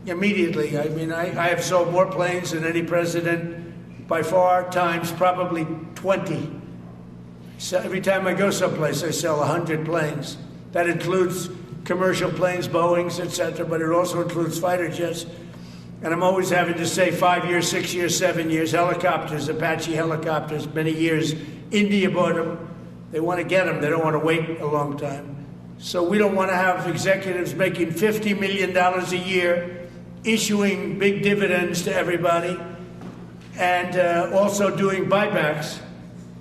immediately. I mean, I have sold more planes than any president by far, times probably 20. So every time I go someplace, I sell 100 planes. That includes commercial planes, Boeings, etc., but it also includes fighter jets. And I'm always having to say 5 years, 6 years, 7 years, helicopters, Apache helicopters, many years. India bought them. They want to get them. They don't want to wait a long time. So we don't want to have executives making $50 million a year, issuing big dividends to everybody, and also doing buybacks.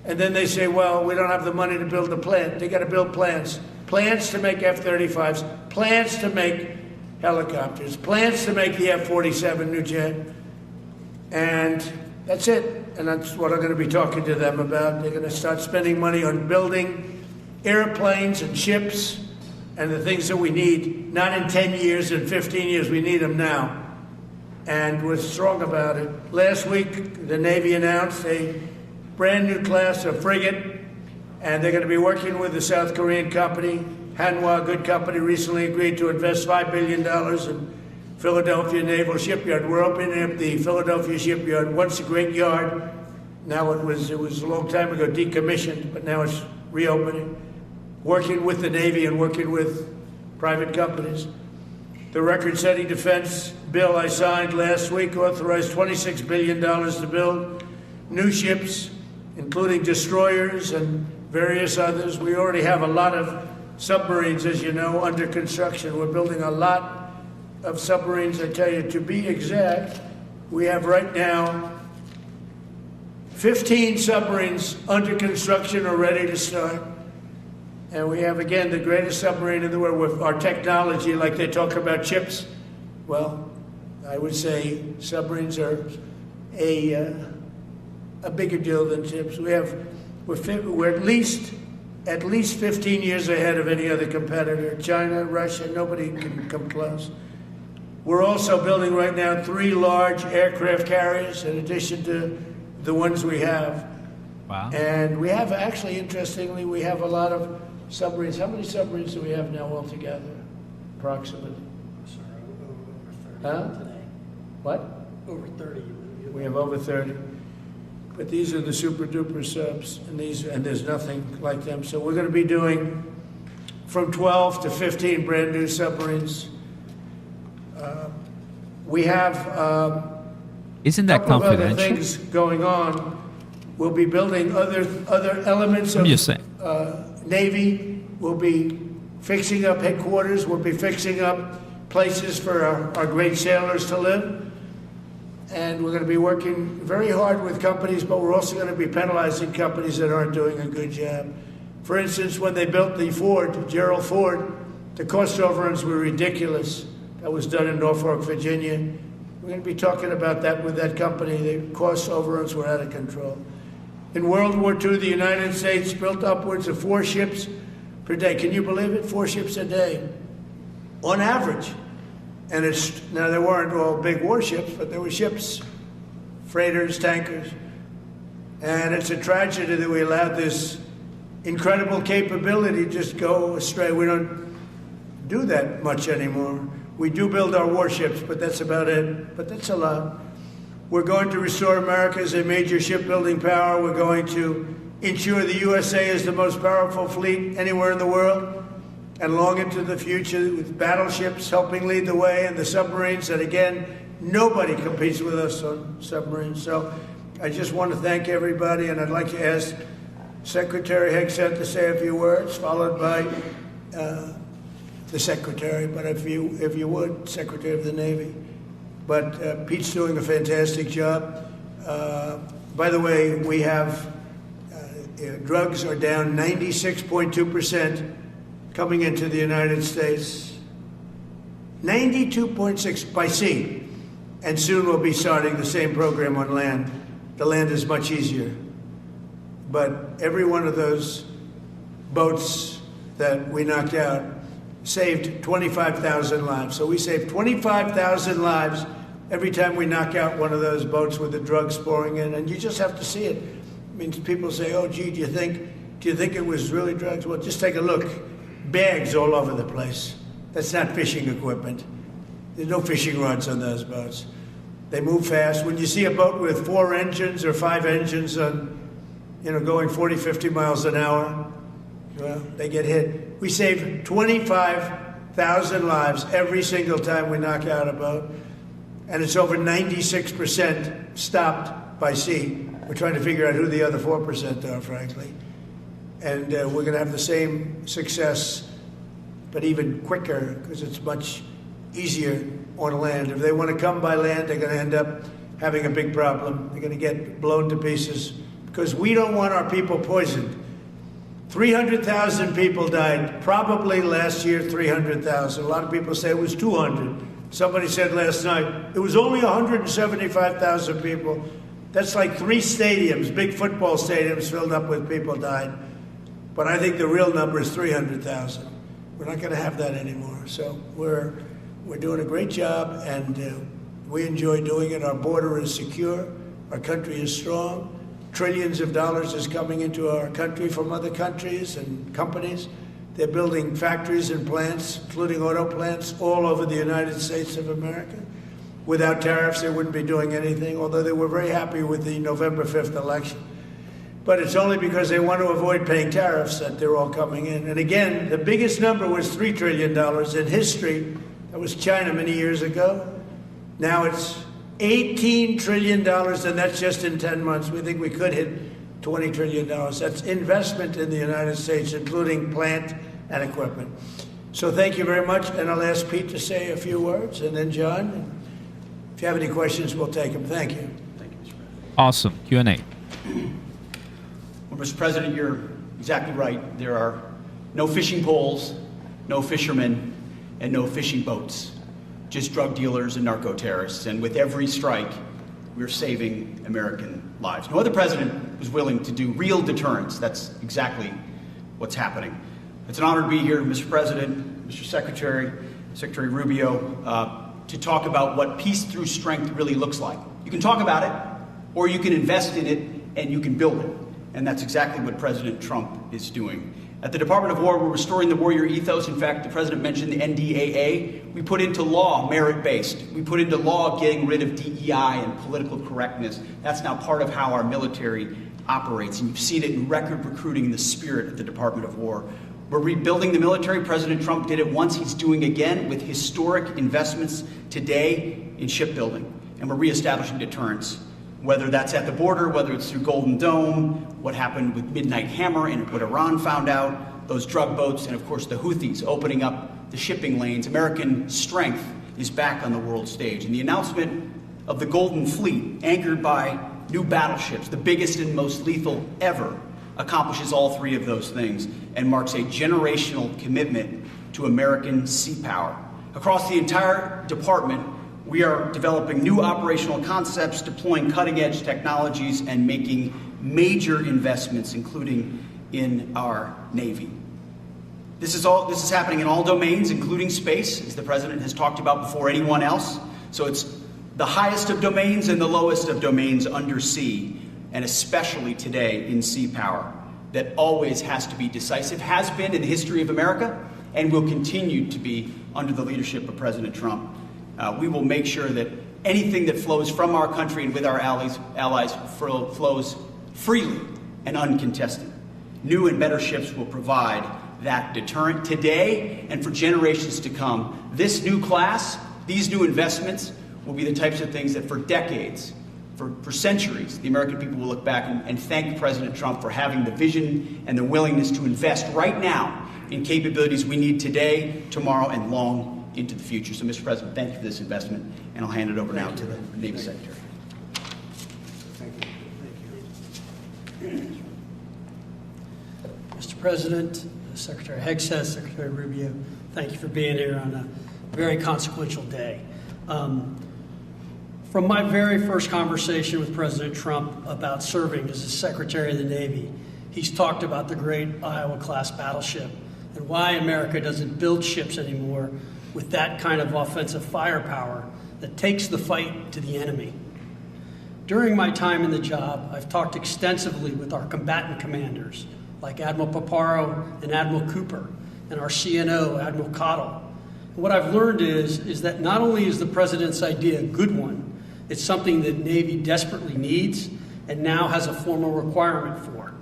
And then they say, well, we don't have the money to build a plant. They got to build plants. Plants to make F-35s, plants to make helicopters, plants to make the F-47 new jet. And that's it. And that's what I'm going to be talking to them about. They're going to start spending money on building airplanes and ships and the things that we need, not in 10 years and 15 years. We need them now. And we're strong about it. Last week, the Navy announced a brand new class of frigate, and they're going to be working with the South Korean company. Hanwha, a good company, recently agreed to invest $5 billion in Philadelphia Naval Shipyard. We're opening up the Philadelphia Shipyard, once a great yard. Now it was a long time ago decommissioned, but now it's reopening. Working with the Navy and working with private companies. The record-setting defense bill I signed last week authorized $26 billion to build new ships, including destroyers and various others. We already have a lot of submarines, as you know, under construction. We're building a lot of submarines. I tell you, to be exact, we have right now 15 submarines under construction or ready to start. And we have, again, the greatest submarine in the world with our technology, like they talk about chips. Well, I would say submarines are a bigger deal than chips. We're at least 15 years ahead of any other competitor. China, Russia, nobody can come close. We're also building right now 3 large aircraft carriers in addition to the ones we have. Wow. And we have, actually, interestingly, we have a lot of submarines. How many submarines do we have now altogether, approximately? Huh? What? Over 30. We have over 30. But these are the super duper subs, and there's nothing like them. So we're going to be doing from 12 to 15 brand new submarines. We have Isn't that couple of other confidential? things going on. We'll be building other elements I'm of just saying. Navy. We'll be fixing up headquarters. We'll be fixing up places for our great sailors to live. And we're going to be working very hard with companies, but we're also going to be penalizing companies that aren't doing a good job. For instance, when they built the Ford, Gerald Ford, the cost overruns were ridiculous. That was done in Norfolk, Virginia. We're going to be talking about that with that company. The cost overruns were out of control. In World War II, the United States built upwards of 4 ships per day. Can you believe it? 4 ships a day, on average. And now there weren't all big warships, but there were ships, freighters, tankers. And it's a tragedy that we allowed this incredible capability to just go astray. We don't do that much anymore. We do build our warships, but that's about it. But that's a lot. We're going to restore America as a major shipbuilding power. We're going to ensure the USA is the most powerful fleet anywhere in the world, and long into the future, with battleships helping lead the way, and the submarines. And again, nobody competes with us on submarines. So I just want to thank everybody, and I'd like to ask Secretary Hegseth to say a few words, followed by the Secretary, but if you would, Secretary of the Navy. But Pete's doing a fantastic job. By the way, we have drugs are down 96.2% coming into the United States. 92.6 by sea. And soon we'll be starting the same program on land. The land is much easier. But every one of those boats that we knocked out saved 25,000 lives. So we saved 25,000 lives every time we knock out one of those boats with the drugs pouring in. And you just have to see it. I mean, people say, oh, gee, do you think it was really drugs? Well, just take a look. Bags all over the place. That's not fishing equipment. There's no fishing rods on those boats. They move fast. When you see a boat with 4 engines or 5 engines on, going 40, 50 miles an hour, well, they get hit. We save 25,000 lives every single time we knock out a boat. And it's over 96% stopped by sea. We're trying to figure out who the other 4% are, frankly. And we're going to have the same success, but even quicker, because it's much easier on land. If they want to come by land, they're going to end up having a big problem. They're going to get blown to pieces, because we don't want our people poisoned. 300,000 people died, probably last year 300,000. A lot of people say it was 200. Somebody said last night, it was only 175,000 people. That's like 3 stadiums, big football stadiums filled up with people died. But I think the real number is 300,000. We're not going to have that anymore. So we're doing a great job, and we enjoy doing it. Our border is secure. Our country is strong. Trillions of dollars is coming into our country from other countries and companies. They're building factories and plants, including auto plants, all over the United States of America. Without tariffs, they wouldn't be doing anything, although they were very happy with the November 5th election. But it's only because they want to avoid paying tariffs that they're all coming in. And again, the biggest number was $3 trillion in history. That was China many years ago. Now it's $18 trillion, and that's just in 10 months. We think we could hit $20 trillion. That's investment in the United States, including plant and equipment. So thank you very much, and I'll ask Pete to say a few words, and then John. If you have any questions, we'll take them. Thank you. Thank you, Mr. President. Awesome. Q&A. Well, Mr. President, you're exactly right. There are no fishing poles, no fishermen, and no fishing boats. Just drug dealers and narco-terrorists. And with every strike, we're saving American lives. No other president was willing to do real deterrence. That's exactly what's happening. It's an honor to be here, Mr. President, Mr. Secretary, Secretary Rubio, to talk about what peace through strength really looks like. You can talk about it, or you can invest in it, and you can build it. And that's exactly what President Trump is doing. At the Department of War, we're restoring the warrior ethos. In fact, the President mentioned the NDAA. We put into law merit-based. We put into law getting rid of DEI and political correctness. That's now part of how our military operates. And you've seen it in record recruiting in the spirit of the Department of War. We're rebuilding the military. President Trump did it once. He's doing again with historic investments today in shipbuilding. And we're reestablishing deterrence, whether that's at the border, whether it's through Golden Dome, what happened with Midnight Hammer and what Iran found out, those drug boats, and of course the Houthis opening up the shipping lanes. American strength is back on the world stage. And the announcement of the Golden Fleet, anchored by new battleships, the biggest and most lethal ever, accomplishes all three of those things and marks a generational commitment to American sea power. Across the entire department, we are developing new operational concepts, deploying cutting-edge technologies, and making major investments, including in our Navy. This is happening in all domains, including space, as the President has talked about before anyone else. So it's the highest of domains and the lowest of domains under sea, and especially today in sea power, that always has to be decisive, has been in the history of America, and will continue to be under the leadership of President Trump. We will make sure that anything that flows from our country and with our allies flows freely and uncontested. New and better ships will provide that deterrent today and for generations to come. This new class, these new investments, will be the types of things that for decades, for centuries, the American people will look back and thank President Trump for having the vision and the willingness to invest right now in capabilities we need today, tomorrow, and long into the future. So, Mr. President, thank you for this investment, and I'll hand it over now to the Navy Secretary. Thank you. Mr. President, Secretary Hegseth, Secretary Rubio, thank you for being here on a very consequential day. From my very first conversation with President Trump about serving as the Secretary of the Navy, he's talked about the great Iowa-class battleship and why America doesn't build ships anymore with that kind of offensive firepower that takes the fight to the enemy. During my time in the job, I've talked extensively with our combatant commanders, like Admiral Paparo and Admiral Cooper, and our CNO, Admiral Cottle. And what I've learned is that not only is the President's idea a good one, it's something that Navy desperately needs and now has a formal requirement for.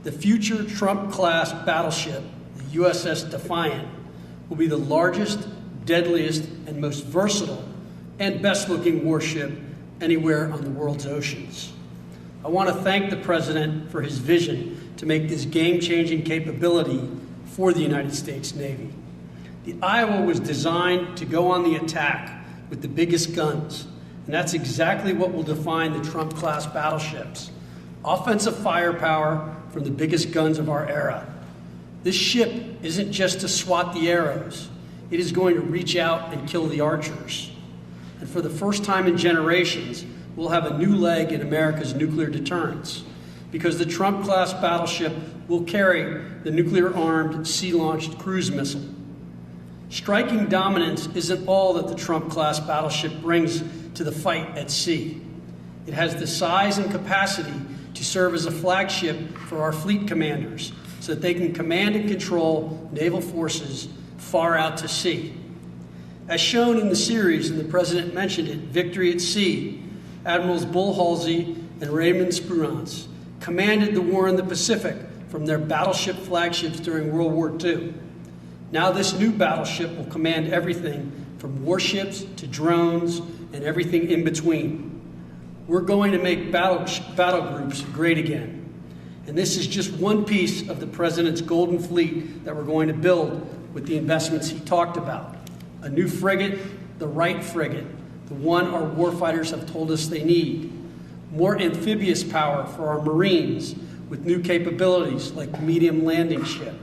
The future Trump-class battleship, the USS Defiant, will be the largest, deadliest, and most versatile and best-looking warship anywhere on the world's oceans. I want to thank the President for his vision to make this game-changing capability for the United States Navy. The Iowa was designed to go on the attack with the biggest guns, and that's exactly what will define the Trump-class battleships. Offensive firepower from the biggest guns of our era. This ship isn't just to swat the arrows. It is going to reach out and kill the archers. And for the first time in generations, we'll have a new leg in America's nuclear deterrence, because the Trump-class battleship will carry the nuclear-armed, sea-launched cruise missile. Striking dominance isn't all that the Trump-class battleship brings to the fight at sea. It has the size and capacity to serve as a flagship for our fleet commanders so that they can command and control naval forces far out to sea. As shown in the series, and the President mentioned it, Victory at Sea, Admirals Bull Halsey and Raymond Spruance commanded the war in the Pacific from their battleship flagships during World War II. Now this new battleship will command everything from warships to drones and everything in between. We're going to make battle groups great again. And this is just one piece of the President's Golden Fleet that we're going to build with the investments he talked about. A new frigate, the right frigate, the one our warfighters have told us they need. More amphibious power for our Marines with new capabilities like the medium landing ship.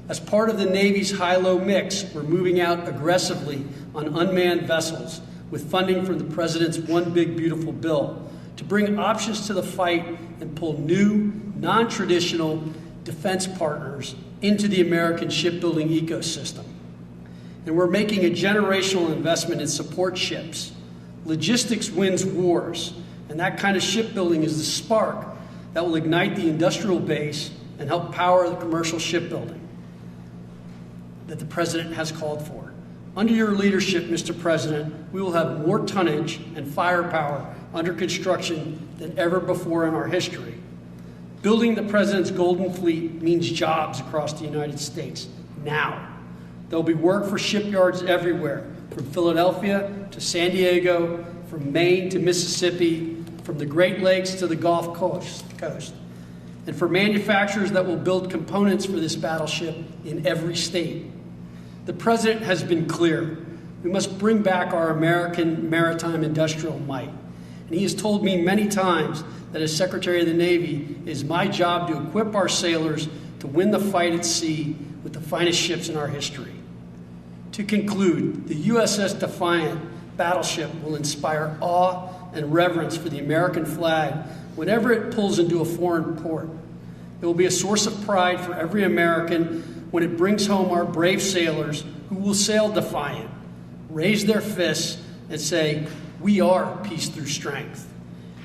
As part of the Navy's high-low mix, we're moving out aggressively on unmanned vessels with funding from the President's One Big Beautiful Bill to bring options to the fight and pull new, non-traditional defense partners into the American shipbuilding ecosystem. And we're making a generational investment in support ships. Logistics wins wars, and that kind of shipbuilding is the spark that will ignite the industrial base and help power the commercial shipbuilding that the President has called for. Under your leadership, Mr. President, we will have more tonnage and firepower under construction than ever before in our history. Building the president's Golden Fleet means jobs across the United States now. There'll be work for shipyards everywhere, from Philadelphia to San Diego, from Maine to Mississippi, from the Great Lakes to the Gulf Coast. And for manufacturers that will build components for this battleship in every state. The president has been clear. We must bring back our American maritime industrial might. And he has told me many times that as Secretary of the Navy, it is my job to equip our sailors to win the fight at sea with the finest ships in our history. To conclude, the USS Defiant battleship will inspire awe and reverence for the American flag whenever it pulls into a foreign port. It will be a source of pride for every American when it brings home our brave sailors who will sail defiant, raise their fists, and say, "We are peace through strength."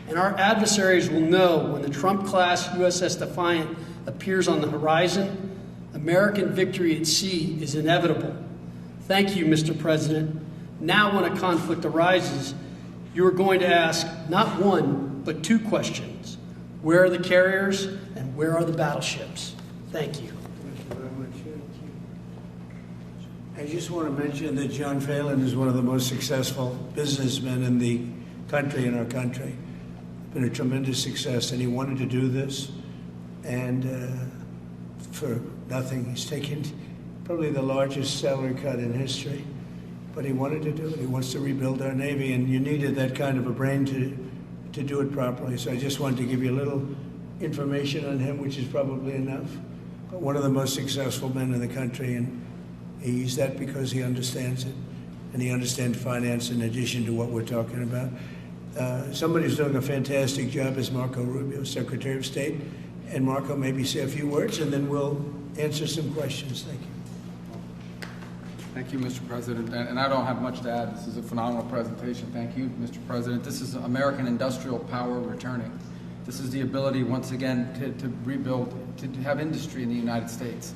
And our adversaries will know when the Trump-class USS Defiant appears on the horizon, American victory at sea is inevitable. Thank you, Mr. President. Now when a conflict arises, you are going to ask not one, but two questions. Where are the carriers and where are the battleships? Thank you. Thank you very much. I just want to mention that John Phelan is one of the most successful businessmen in the country, in our country. Been a tremendous success, and he wanted to do this, and for nothing. He's taken probably the largest salary cut in history, but he wanted to do it. He wants to rebuild our Navy, and you needed that kind of a brain to do it properly. So I just wanted to give you a little information on him, which is probably enough. But one of the most successful men in the country, and he's that because he understands it, and he understands finance in addition to what we're talking about. Somebody who's doing a fantastic job is Marco Rubio, Secretary of State. And Marco, maybe say a few words, and then we'll answer some questions. Thank you. Thank you, Mr. President. And I don't have much to add. This is a phenomenal presentation. Thank you, Mr. President. This is American industrial power returning. This is the ability, once again, to rebuild, to have industry in the United States.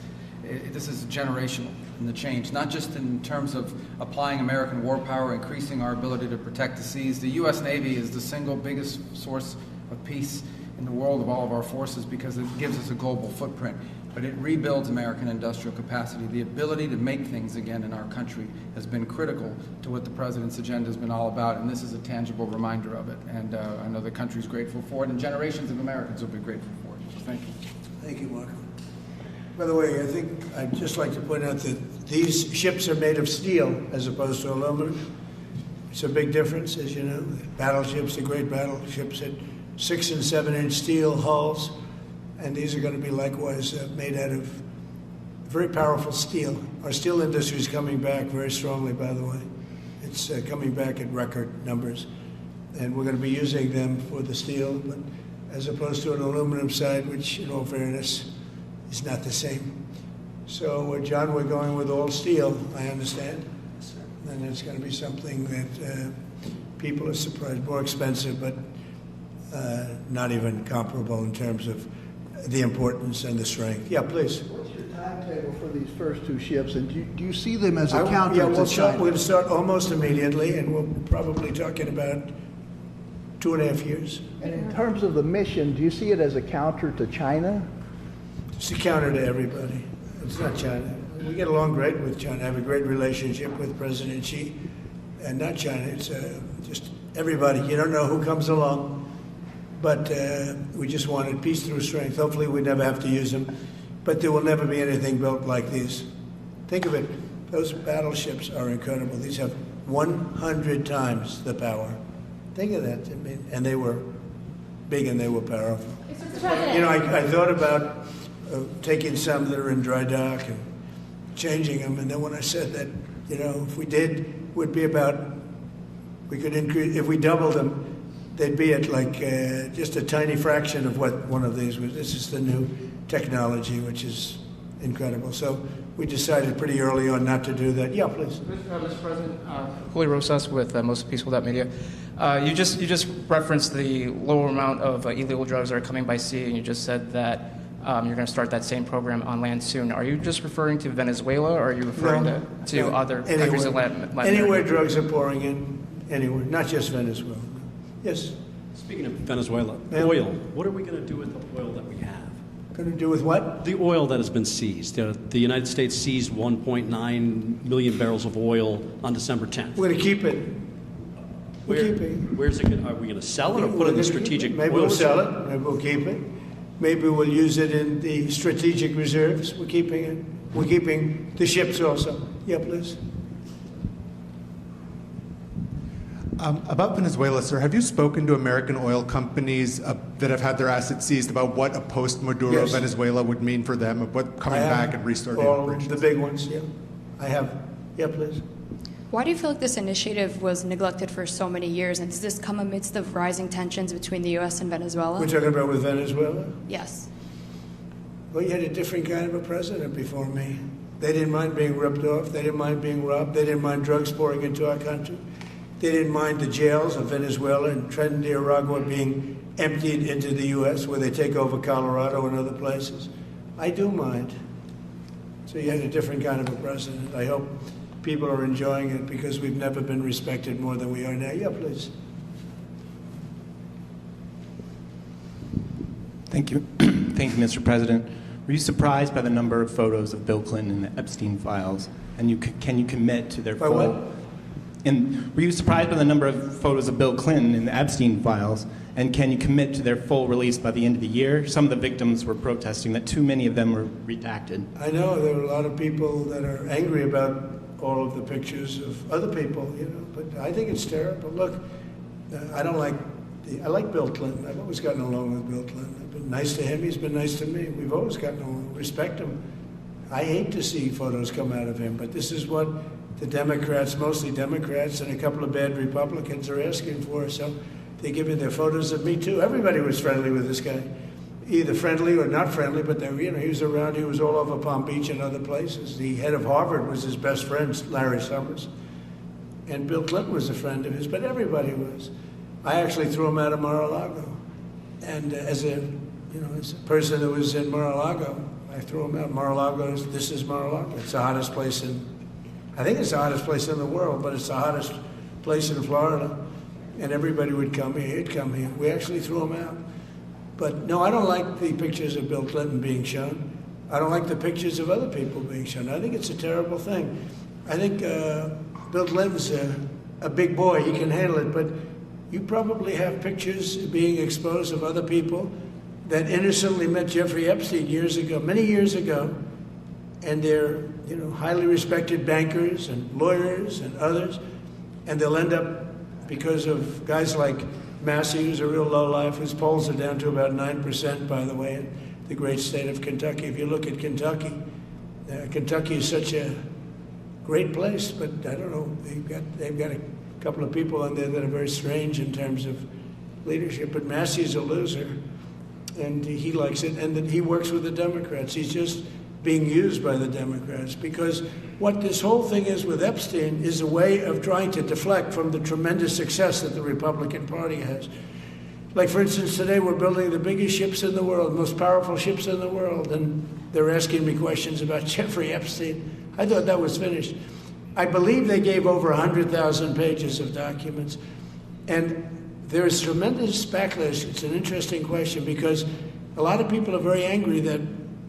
This is generational in the change, not just in terms of applying American war power, increasing our ability to protect the seas. The U.S. Navy is the single biggest source of peace in the world of all of our forces because it gives us a global footprint. But it rebuilds American industrial capacity. The ability to make things again in our country has been critical to what the President's agenda has been all about, and this is a tangible reminder of it. And I know the country's grateful for it, and generations of Americans will be grateful for it. So thank you. Thank you, Marco. By the way, I think I'd just like to point out that these ships are made of steel as opposed to aluminum. It's a big difference, as you know. Battleships, the great battleships, had 6- and 7-inch steel hulls, and these are going to be likewise made out of very powerful steel. Our steel industry is coming back very strongly, by the way. It's coming back at record numbers, and we're going to be using them for the steel, but as opposed to an aluminum side, which, in all fairness, is not the same. So, John, we're going with all steel, I understand. And it's going to be something that people are surprised, more expensive, but not even comparable in terms of the importance and the strength. Yeah, please. What's your timetable for these first two ships, and do you see them as a counter yeah, to we're China? going to start almost immediately, and we're probably talking about 2.5 years. And in terms of the mission, do you see it as a counter to China? It's a counter to everybody. It's not China. We get along great with China. I have a great relationship with President Xi, and not China. It's just everybody. You don't know who comes along, but we just wanted peace through strength. Hopefully we never have to use them, but there will never be anything built like these. Think of it. Those battleships are incredible. These have 100 times the power. Think of that. I mean, and they were big and they were powerful. You know, I thought about taking some that are in dry dock and changing them, and then when I said that, you know, if we did, would be about, we could increase, if we doubled them, they'd be at like just a tiny fraction of what one of these was. This is the new technology, which is incredible. So we decided pretty early on not to do that. Yeah, please. Mr. President, Julio Rosas with Most Peaceful Media. You just referenced the lower amount of illegal drugs that are coming by sea, and you just said that you're going to start that same program on land soon. Are you just referring to Venezuela, or are you referring to other countries in Latin America? Anywhere drugs are pouring in, anywhere, not just Venezuela. Yes. Speaking of Venezuela, Yeah. oil. What are we going to do with the oil that we have? Going to do with what? The oil that has been seized. The United States seized 1.9 million barrels of oil on December 10th. We're going to keep it. We're keeping it. Where's it going? Are we going to sell it or put it in the strategic? Maybe we'll sell it. Maybe we'll keep it. Maybe we'll use it in the strategic reserves. We're keeping it. We're keeping the ships also. Yeah, please. About Venezuela, sir, have you spoken to American oil companies that have had their assets seized about what a post-Maduro Yes. Venezuela would mean for them, of what coming I have back and restarting all operations? the big ones, yeah. I have. Yeah, please. Why do you feel like this initiative was neglected for so many years, and does this come amidst the rising tensions between the U.S. and Venezuela? We're talking about with Venezuela? Yes. Well, you had a different kind of a president before me. They didn't mind being ripped off. They didn't mind being robbed. They didn't mind drugs pouring into our country. They didn't mind the jails of Venezuela and Trinidad and Nicaragua being emptied into the U.S., where they take over Colorado and other places. I do mind. So you had a different kind of a president. I hope people are enjoying it because we've never been respected more than we are now. Yeah, please. Thank you. Thank you, Mr. President. Were you surprised by the number of photos of Bill Clinton in the Epstein files? And can you commit to their By full... what? And were you surprised by the number of photos of Bill Clinton in the Epstein files? And can you commit to their full release by the end of the year? Some of the victims were protesting that too many of them were redacted. I know there are a lot of people that are angry about all of the pictures of other people, you know, but I think it's terrible. Look, I like Bill Clinton. I've always gotten along with Bill Clinton. I've been nice to him. He's been nice to me. We've always gotten along. Respect him. I hate to see photos come out of him, but this is what the Democrats, mostly Democrats, and a couple of bad Republicans are asking for. So they give you their photos of me too. Everybody was friendly with this guy, either friendly or not friendly. But they, you know, he was around. He was all over Palm Beach and other places. The head of Harvard was his best friend, Larry Summers, and Bill Clinton was a friend of his. But everybody was. I actually threw him out of Mar-a-Lago, and as a person that was in Mar-a-Lago, I threw him out. Mar-a-Lago, this is Mar-a-Lago. It's the hottest place I think it's the hottest place in the world, but it's the hottest place in Florida. And everybody would come here. He'd come here. We actually threw him out. But no, I don't like the pictures of Bill Clinton being shown. I don't like the pictures of other people being shown. I think it's a terrible thing. I think Bill Clinton's a big boy. He can handle it. But you probably have pictures being exposed of other people that innocently met Jeffrey Epstein years ago, many years ago, and they're highly respected bankers and lawyers and others, and they'll end up, because of guys like Massey, who's a real lowlife, whose polls are down to about 9%, by the way, in the great state of Kentucky. If you look at Kentucky, Kentucky is such a great place, but I don't know, they've got a couple of people in there that are very strange in terms of leadership, but Massey's a loser, and he likes it, and that he works with the Democrats. He's just being used by the Democrats, because what this whole thing is with Epstein is a way of trying to deflect from the tremendous success that the Republican Party has. Like, for instance, today we're building the biggest ships in the world, most powerful ships in the world, and they're asking me questions about Jeffrey Epstein. I thought that was finished. I believe they gave over 100,000 pages of documents, and there's tremendous backlash. It's an interesting question, because a lot of people are very angry that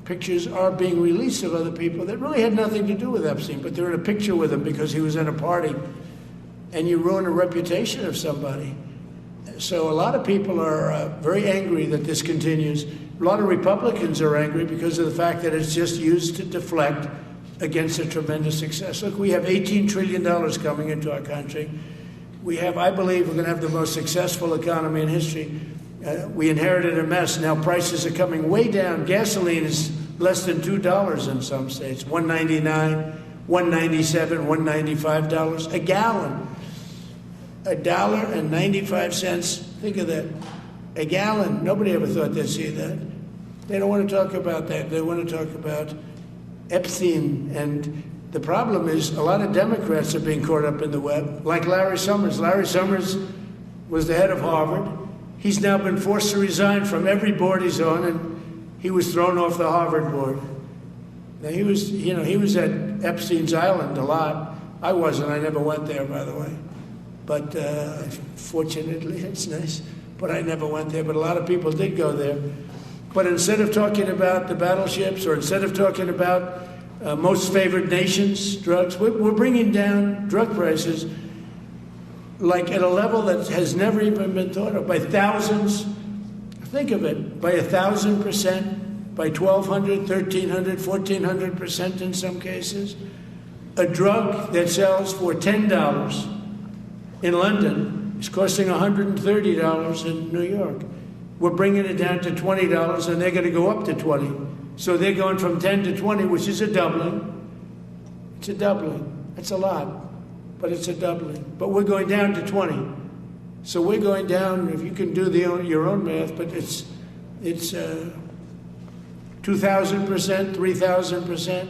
pictures are being released of other people that really had nothing to do with Epstein, but they're in a picture with him because he was at a party, and you ruin a reputation of somebody. So a lot of people are very angry that this continues. A lot of Republicans are angry because of the fact that it's just used to deflect against a tremendous success. Look, we have $18 trillion coming into our country. We have, I believe, we're going to have the most successful economy in history. We inherited a mess. Now prices are coming way down. Gasoline is less than $2 in some states. $1.99, $1.97, $1.95 a gallon. $1.95. Think of that. A gallon. Nobody ever thought they'd see that. They don't want to talk about that. They want to talk about Epstein. And the problem is a lot of Democrats are being caught up in the web, like Larry Summers. Larry Summers was the head of Harvard. He's now been forced to resign from every board he's on, and he was thrown off the Harvard board. Now, he was at Epstein's Island a lot. I wasn't. I never went there, by the way. But fortunately, it's nice. but I never went there, but a lot of people did go there. But instead of talking about the battleships, or instead of talking about most favored nations drugs, we're bringing down drug prices like at a level that has never even been thought of, by thousands. Think of it, by 1,000%, by 1,200, 1,300, 1,400% in some cases. A drug that sells for $10 in London is costing $130 in New York. We're bringing it down to $20, and they're going to go up to 20. So they're going from 10 to 20, which is a doubling. It's a doubling. That's a lot, but it's a doubling. But we're going down to 20. So we're going down, if you can do your own math, but it's 2,000%, 3,000%.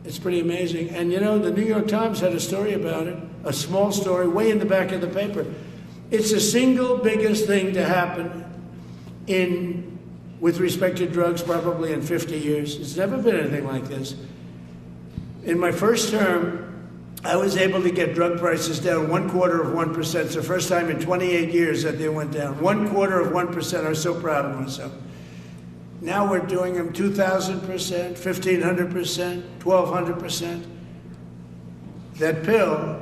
It's pretty amazing. And you know, the New York Times had a story about it, a small story, way in the back of the paper. It's the single biggest thing to happen with respect to drugs probably in 50 years. It's never been anything like this. In my first term, I was able to get drug prices down 1/4%. It's the first time in 28 years that they went down. 1/4%. I was so proud of myself. Now we're doing them 2,000%, 1,500%, 1,200%. That pill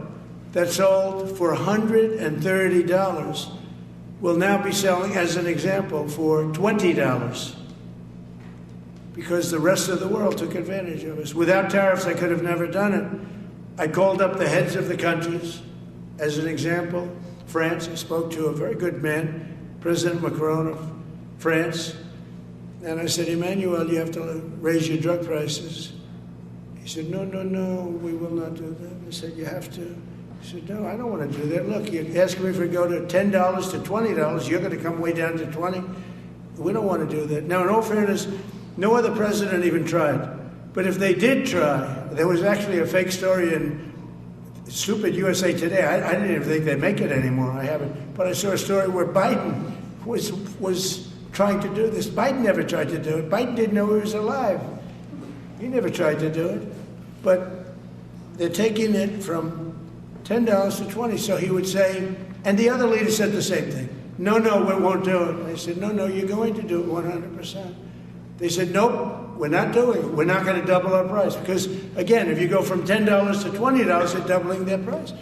that sold for $130 will now be selling, as an example, for $20. Because the rest of the world took advantage of us. Without tariffs, I could have never done it. I called up the heads of the countries. As an example, France, I spoke to a very good man, President Macron of France. And I said, Emmanuel, you have to raise your drug prices. He said, no, we will not do that. I said, you have to. He said, no, I don't want to do that. Look, you're asking me if we go to $10 to $20, you're going to come way down to 20. We don't want to do that. Now, in all fairness, no other president even tried. But if they did try, there was actually a fake story in stupid USA Today. I didn't even think they make it anymore. I haven't. But I saw a story where Biden was trying to do this. Biden never tried to do it. Biden didn't know he was alive. He never tried to do it. But they're taking it from $10 to 20. So he would say, and the other leader said the same thing. No, we won't do it. I said, no, you're going to do it 100%. They said, nope. We're not doing it. We're not going to double our price. Because, again, if you go from $10 to $20, they're doubling their price.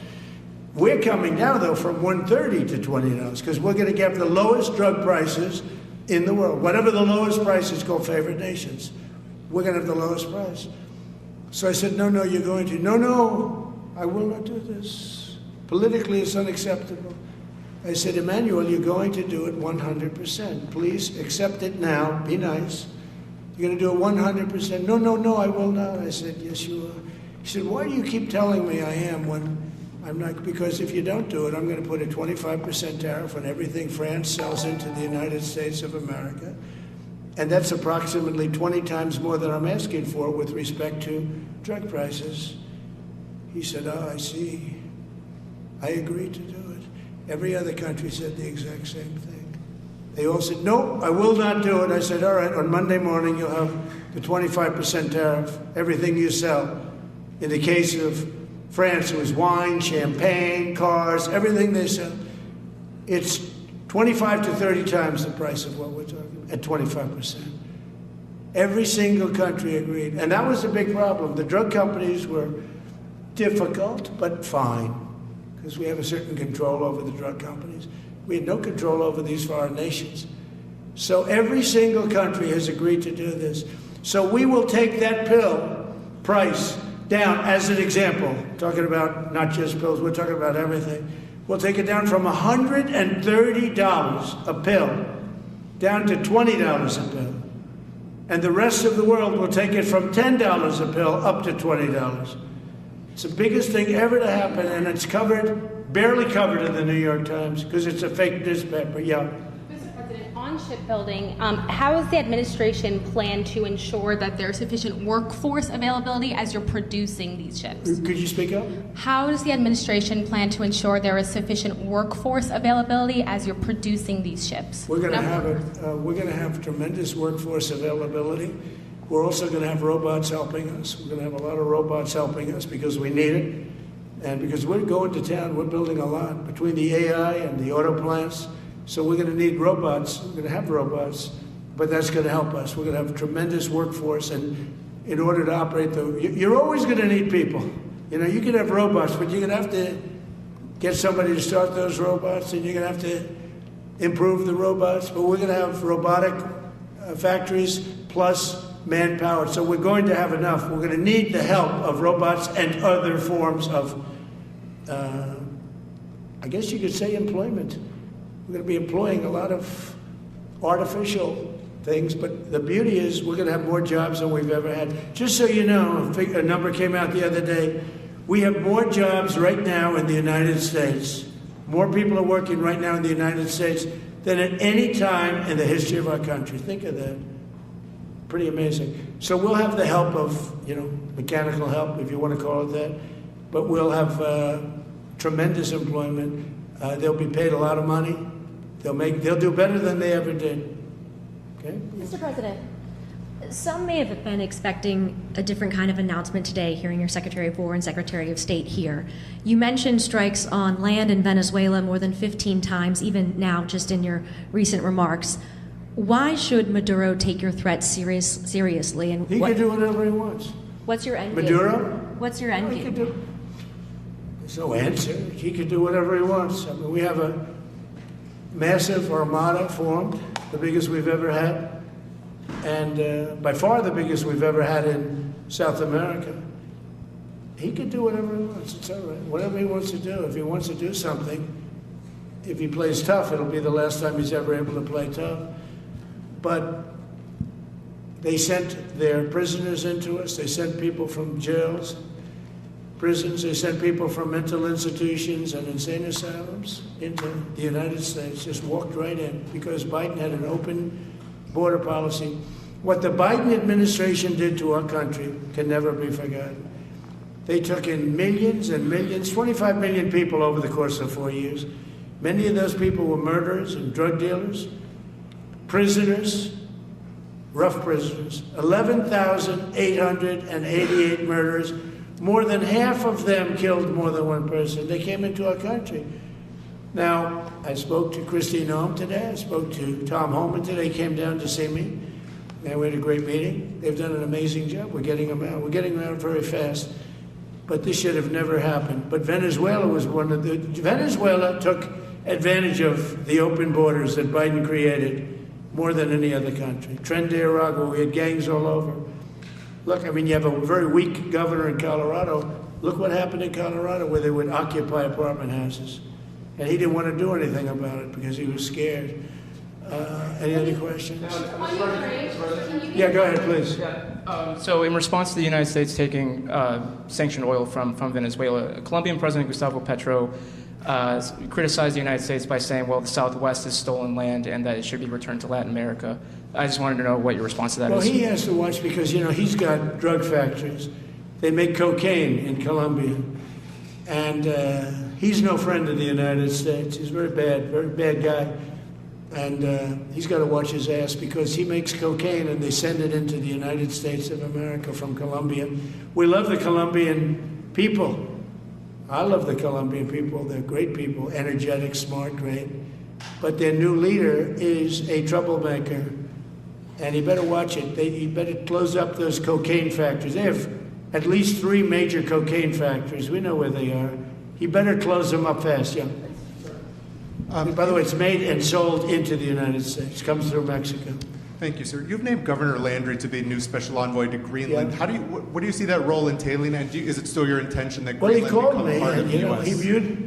We're coming now, though, from $130 to $20, because we're going to get the lowest drug prices in the world. Whatever the lowest price is called favored nations, we're going to have the lowest price. So I said, no, you're going to. No, I will not do this. Politically, it's unacceptable. I said, Emmanuel, you're going to do it 100%. Please accept it now. Be nice. You're going to do it 100%. No, I will not. I said, yes, you are. He said, why do you keep telling me I am when I'm not? Because if you don't do it, I'm going to put a 25% tariff on everything France sells into the United States of America. And that's approximately 20 times more than I'm asking for with respect to drug prices. He said, I see. I agreed to do it. Every other country said the exact same thing. They all said, no, I will not do it. I said, all right, on Monday morning, you'll have the 25% tariff, everything you sell. In the case of France, it was wine, champagne, cars, everything they sell. It's 25 to 30 times the price of what we're talking about, at 25%. Every single country agreed. And that was a big problem. The drug companies were difficult, but fine, because we have a certain control over the drug companies. We had no control over these foreign nations. So every single country has agreed to do this. So we will take that pill price down, as an example, talking about not just pills, we're talking about everything. We'll take it down from $130 a pill down to $20 a pill. And the rest of the world will take it from $10 a pill up to $20. It's the biggest thing ever to happen, and it's barely covered in the New York Times, because it's a fake newspaper. Yeah. Mr. President, on shipbuilding, how does the administration plan to ensure that there's sufficient workforce availability as you're producing these ships? Could you speak up? How does the administration plan to ensure there is sufficient workforce availability as you're producing these ships? We're going to have we're going to have tremendous workforce availability. We're also going to have robots helping us. We're going to have a lot of robots helping us because we need it. And because we're going to town, we're building a lot. Between the AI and the auto plants So we're going to need robots. We're going to have robots, but that's going to help us. We're going to have a tremendous workforce, and in order to operate you're always going to need people. You know, you can have robots, but you're going to have to get somebody to start those robots, and you're going to have to improve the robots. But we're going to have robotic factories plus manpower. So we're going to have enough. We're going to need the help of robots and other forms of, I guess you could say, employment. We're going to be employing a lot of artificial things, but the beauty is we're going to have more jobs than we've ever had. Just so you know, a number came out the other day. We have more jobs right now in the United States. More people are working right now in the United States than at any time in the history of our country. Think of that. Pretty amazing. So we'll have the help of, you know, mechanical help, if you want to call it that, but we'll have tremendous employment. They'll be paid a lot of money. They'll do better than they ever did. Okay? Mr. President, some may have been expecting a different kind of announcement today, hearing your Secretary of War and Secretary of State here. You mentioned strikes on land in Venezuela more than 15 times, even now just in your recent remarks. Why should Maduro take your threats seriously? And he can do whatever he wants. What's your end game? Maduro? What's your end game? There's no answer. He can do whatever he wants. I mean, we have a massive armada formed, the biggest we've ever had, and by far the biggest we've ever had in South America. He can do whatever he wants. It's all right. Whatever he wants to do. If he wants to do something, if he plays tough, it'll be the last time he's ever able to play tough. But they sent their prisoners into us. They sent people from jails, prisons. They sent people from mental institutions and insane asylums into the United States. Just walked right in because Biden had an open border policy. What the Biden administration did to our country can never be forgotten. They took in millions and millions, 25 million people over the course of 4 years. Many of those people were murderers and drug dealers, prisoners, rough prisoners. 11,888 murders. More than half of them killed more than one person. They came into our country. Now, I spoke to Christine Ohm today. I spoke to Tom Homan today. He came down to see me. And we had a great meeting. They've done an amazing job. We're getting them out. We're getting them out very fast. But this should have never happened. But Venezuela was Venezuela took advantage of the open borders that Biden created more than any other country. Tren de Aragua, we had gangs all over. Look, I mean, you have a very weak governor in Colorado. Look what happened in Colorado where they would occupy apartment houses. And he didn't want to do anything about it because he was scared. Any other questions? Yeah, go ahead, please. So in response to the United States taking sanctioned oil from Venezuela, Colombian President Gustavo Petro criticized the United States by saying, well, the Southwest is stolen land and that it should be returned to Latin America. I just wanted to know what your response to that is. Well, he has to watch because, you know, he's got drug factories. They make cocaine in Colombia. And he's no friend of the United States. He's very bad guy. And he's got to watch his ass because he makes cocaine and they send it into the United States of America from Colombia. We love the Colombian people. I love the Colombian people. They're great people, energetic, smart, great. But their new leader is a troublemaker. And he better watch it. He better close up those cocaine factories. They have at least 3 major cocaine factories. We know where they are. He better close them up fast, yeah. By the way, it's made and sold into the United States. Comes through Mexico. Thank you, sir. You've named Governor Landry to be new special envoy to Greenland. Yeah. How do you? What do you see that role entailing? And is it still your intention that Well, Greenland he called become me, part of and the you know, U.S.? he viewed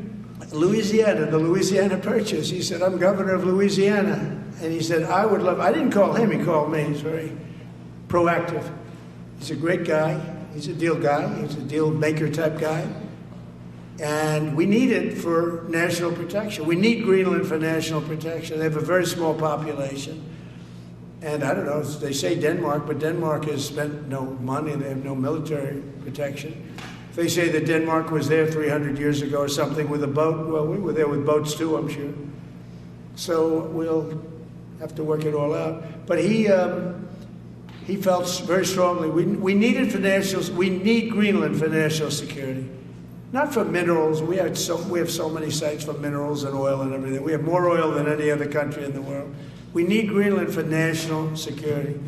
Louisiana, the Louisiana Purchase. He said, "I'm governor of Louisiana," and he said, "I would love." I didn't call him; he called me. He's very proactive. He's a great guy. He's a deal guy. He's a deal maker type guy. And we need it for national protection. We need Greenland for national protection. They have a very small population. And I don't know, they say Denmark, but Denmark has spent no money. They have no military protection. If they say that Denmark was there 300 years ago or something with a boat, well, we were there with boats too, I'm sure. So we'll have to work it all out. But he felt very strongly, we need it for we need Greenland for national security. not for minerals. We have so many sites for minerals and oil and everything. We have more oil than any other country in the world. We need Greenland for national security.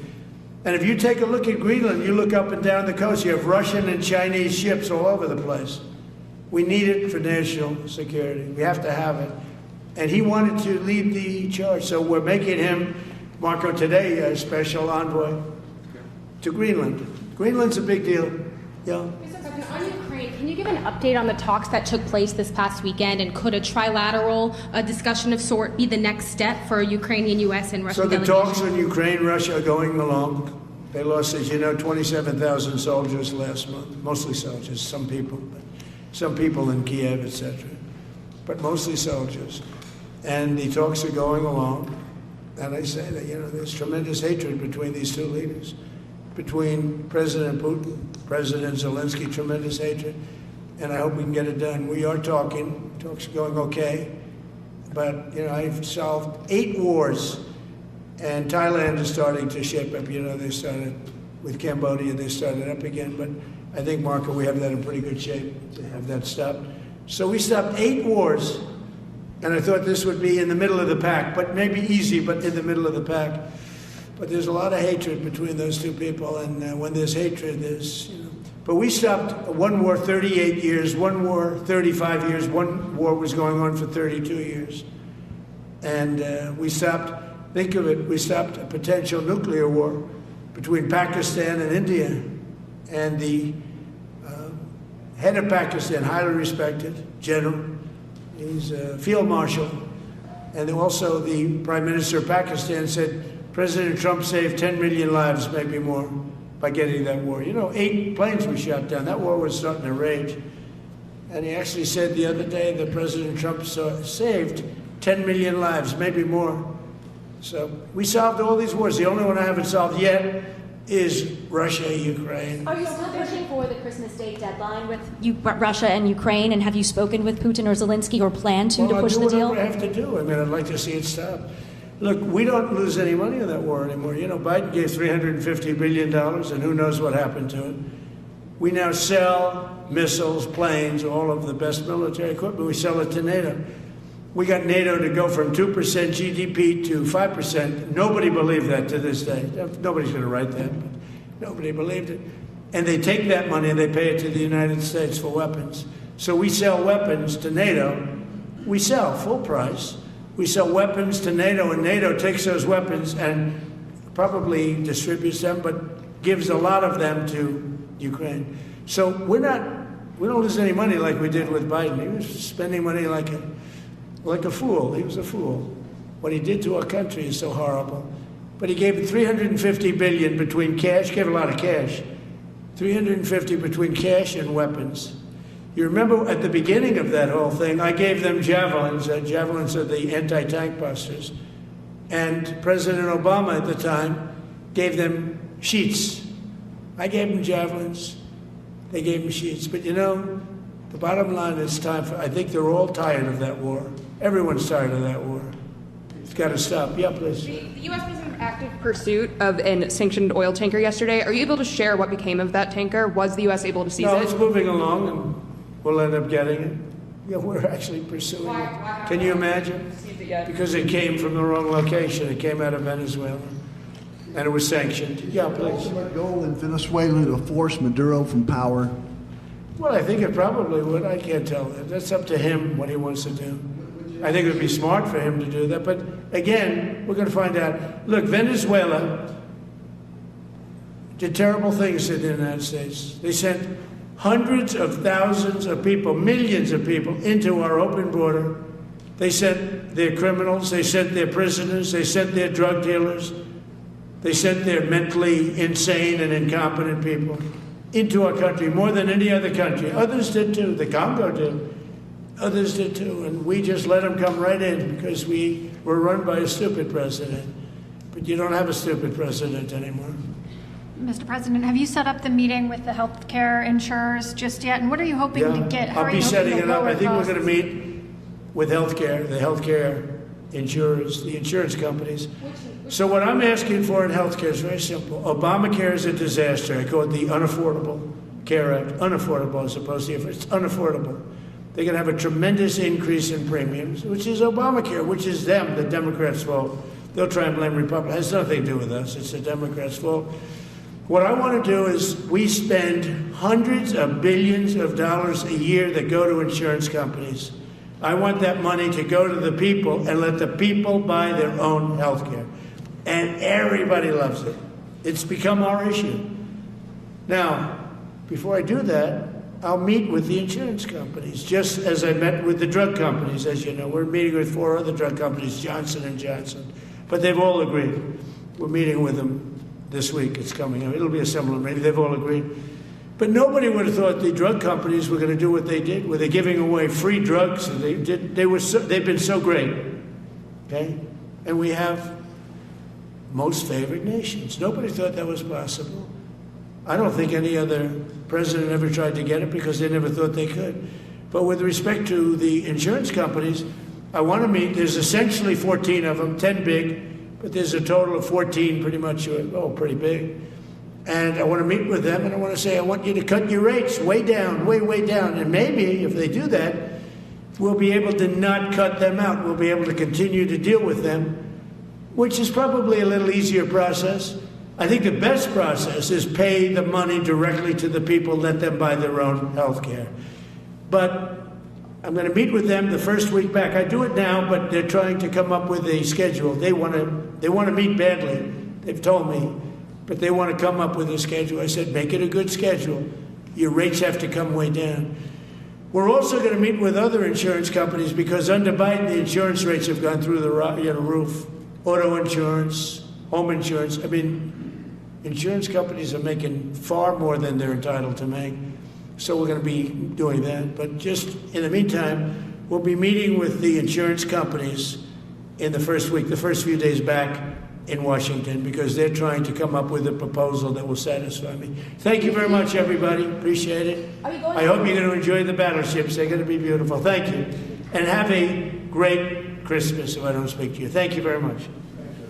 And if you take a look at Greenland, you look up and down the coast, you have Russian and Chinese ships all over the place. We need it for national security. We have to have it. And he wanted to lead the charge, so we're making him, Marco, today, a special envoy to Greenland. Greenland's a big deal. Yeah. On Ukraine, can you give an update on the talks that took place this past weekend, and could a trilateral discussion of sort be the next step for Ukrainian, U.S. and Russian delegations? So the talks in Ukraine, Russia are going along. They lost, as you know, 27,000 soldiers last month, mostly soldiers, some people in Kiev, etc., but mostly soldiers. And the talks are going along. And I say that, there's tremendous hatred between these two leaders. Between President Putin, President Zelensky, tremendous hatred, and I hope we can get it done. We are talking, talks are going okay, but I've solved 8 wars, and Thailand is starting to shape up. They started with Cambodia, they started up again, but I think, Marco, we have that in pretty good shape to have that stopped. So we stopped 8 wars, and I thought this would be in the middle of the pack, but maybe easy, but in the middle of the pack. But there's a lot of hatred between those two people, and when there's hatred, there's, But we stopped one war 38 years, one war 35 years, one war was going on for 32 years. And we stopped, think of it, we stopped a potential nuclear war between Pakistan and India. And the head of Pakistan, highly respected general, he's a field marshal, and also the Prime Minister of Pakistan said, President Trump saved 10 million lives, maybe more, by getting that war. 8 planes were shot down. That war was starting to rage. And he actually said the other day that President Trump saved 10 million lives, maybe more. So we solved all these wars. The only one I haven't solved yet is Russia, Ukraine. Are you still pushing for the Christmas Day deadline with Russia and Ukraine? And have you spoken with Putin or Zelensky or plan to push the deal? I'll do whatever I have to do. I'd like to see it stop. Look, we don't lose any money on that war anymore. Biden gave $350 billion, and who knows what happened to it. We now sell missiles, planes, all of the best military equipment. We sell it to NATO. We got NATO to go from 2% GDP to 5%. Nobody believed that to this day. Nobody's going to write that, but nobody believed it. And they take that money and they pay it to the United States for weapons. So we sell weapons to NATO. We sell full price. We sell weapons to NATO, and NATO takes those weapons and probably distributes them, but gives a lot of them to Ukraine. So we don't lose any money like we did with Biden. He was spending money like a fool. He was a fool. What he did to our country is so horrible. But he gave $350 billion between cash, gave a lot of cash, $350 between cash and weapons. You remember at the beginning of that whole thing, I gave them javelins. Javelins are the anti-tank busters. And President Obama at the time gave them sheets. I gave them javelins. They gave them sheets. But the bottom line is time for, I think they're all tired of that war. Everyone's tired of that war. It's got to stop. Yeah, please. The U.S. was in active pursuit of a sanctioned oil tanker yesterday. Are you able to share what became of that tanker? Was the U.S. able to seize it? No, it's moving along, and we'll end up getting it. Yeah, we're actually pursuing it. Can you imagine? Because it came from the wrong location. It came out of Venezuela, and it was sanctioned. Yeah, please. Ultimate goal in Venezuela to force Maduro from power. Well, I think it probably would. I can't tell that. That's up to him what he wants to do. I think it would be smart for him to do that. But again, we're going to find out. Look, Venezuela did terrible things to the United States. They sent hundreds of thousands of people, millions of people into our open border. They sent their criminals, they sent their prisoners, they sent their drug dealers, they sent their mentally insane and incompetent people into our country more than any other country. Others did too. The Congo did. Others did too. And we just let them come right in because we were run by a stupid president. But you don't have a stupid president anymore. Mr. President, have you set up the meeting with the health care insurers just yet? And what are you hoping to get? I'll be setting it up. I think we're going to meet with the healthcare insurers, the insurance companies. So what I'm asking for in healthcare is very simple. Obamacare is a disaster. I call it the unaffordable Care Act unaffordable as opposed to if it's unaffordable. They're going to have a tremendous increase in premiums, which is Obamacare, which is them, the Democrats' fault. They'll try and blame Republicans. It has nothing to do with us. It's the Democrats' fault. What I want to do is we spend hundreds of billions of dollars a year that go to insurance companies. I want that money to go to the people and let the people buy their own health care. And everybody loves it. It's become our issue. Now, before I do that, I'll meet with the insurance companies, just as I met with the drug companies. As you know, we're meeting with 4 other drug companies, Johnson & Johnson. But they've all agreed. We're meeting with them this week. It's coming up. It'll be a similar meeting. They've all agreed. But nobody would have thought the drug companies were going to do what they did, where they're giving away free drugs. And they've been so great. Okay? And we have most favored nations. Nobody thought that was possible. I don't think any other president ever tried to get it because they never thought they could. But with respect to the insurance companies, I want to meet. There's essentially 14 of them, 10 big, but there's a total of 14 pretty much, pretty big. And I want to meet with them and I want to say, I want you to cut your rates way down, way down. And maybe if they do that, we'll be able to not cut them out. We'll be able to continue to deal with them, which is probably a little easier process. I think the best process is pay the money directly to the people, let them buy their own health care. But I'm going to meet with them the first week back. I do it now, but they're trying to come up with a schedule. They want to meet badly, they've told me, but they want to come up with a schedule. I said, make it a good schedule. Your rates have to come way down. We're also going to meet with other insurance companies because under Biden, the insurance rates have gone through the roof. Auto insurance, home insurance. I mean, insurance companies are making far more than they're entitled to make. So we're going to be doing that. But just in the meantime, we'll be meeting with the insurance companies in the first week, the first few days back in Washington, because they're trying to come up with a proposal that will satisfy me. Thank you very much, everybody. Appreciate it. I hope you're going to enjoy the battleships. They're going to be beautiful. Thank you. And have a great Christmas if I don't speak to you. Thank you very much.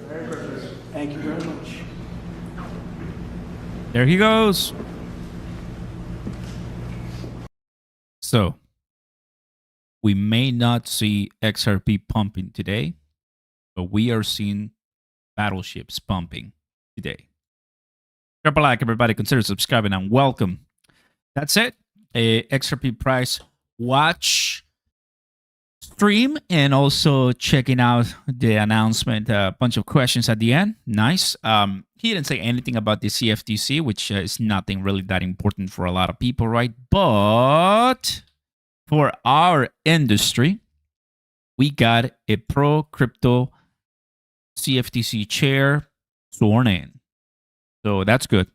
Merry Christmas. Thank you very much. There he goes. So, we may not see XRP pumping today, but we are seeing battleships pumping today. Drop a like, everybody. Consider subscribing and welcome. That's it. XRP price watch stream and also checking out the announcement. A bunch of questions at the end. Nice. He didn't say anything about the CFTC, which is nothing really that important for a lot of people, right? But for our industry, we got a pro-crypto CFTC chair sworn in. So that's good.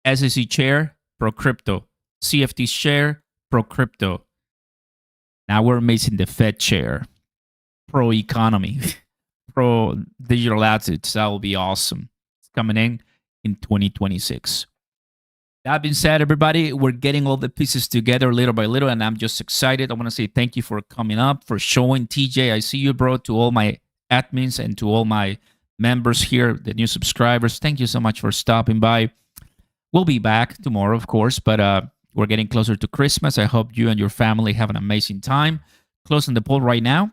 SEC chair, pro-crypto. CFTC chair, pro-crypto. Now we're missing the Fed chair, pro-economy, pro-digital assets. That will be awesome. It's coming in 2026. That being said, everybody, we're getting all the pieces together little by little, and I'm just excited. I want to say thank you for coming up, for showing. TJ, I see you, bro, to all my admins and to all my members here, the new subscribers. Thank you so much for stopping by. We'll be back tomorrow, of course, but we're getting closer to Christmas. I hope you and your family have an amazing time. Closing the poll right now.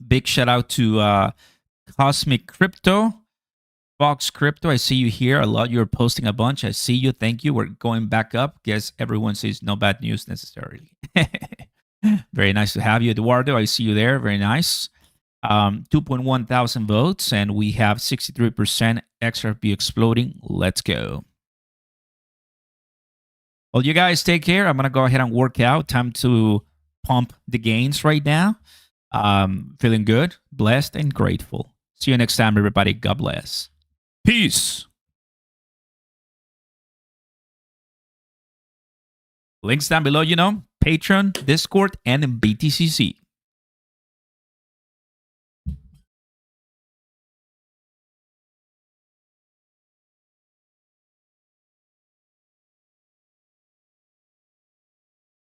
Big shout out to Cosmic Crypto, Fox Crypto. I see you here. A lot. You're posting a bunch. I see you. Thank you. We're going back up. Guess everyone says no bad news necessarily. Very nice to have you, Eduardo. I see you there. Very nice. 2.1 thousand votes, and we have 63% XRP exploding. Let's go. Well, you guys take care. I'm going to go ahead and work out. Time to pump the gains right now. Feeling good, blessed, and grateful. See you next time, everybody. God bless. Peace. Links down below, Patreon, Discord, and BTCC.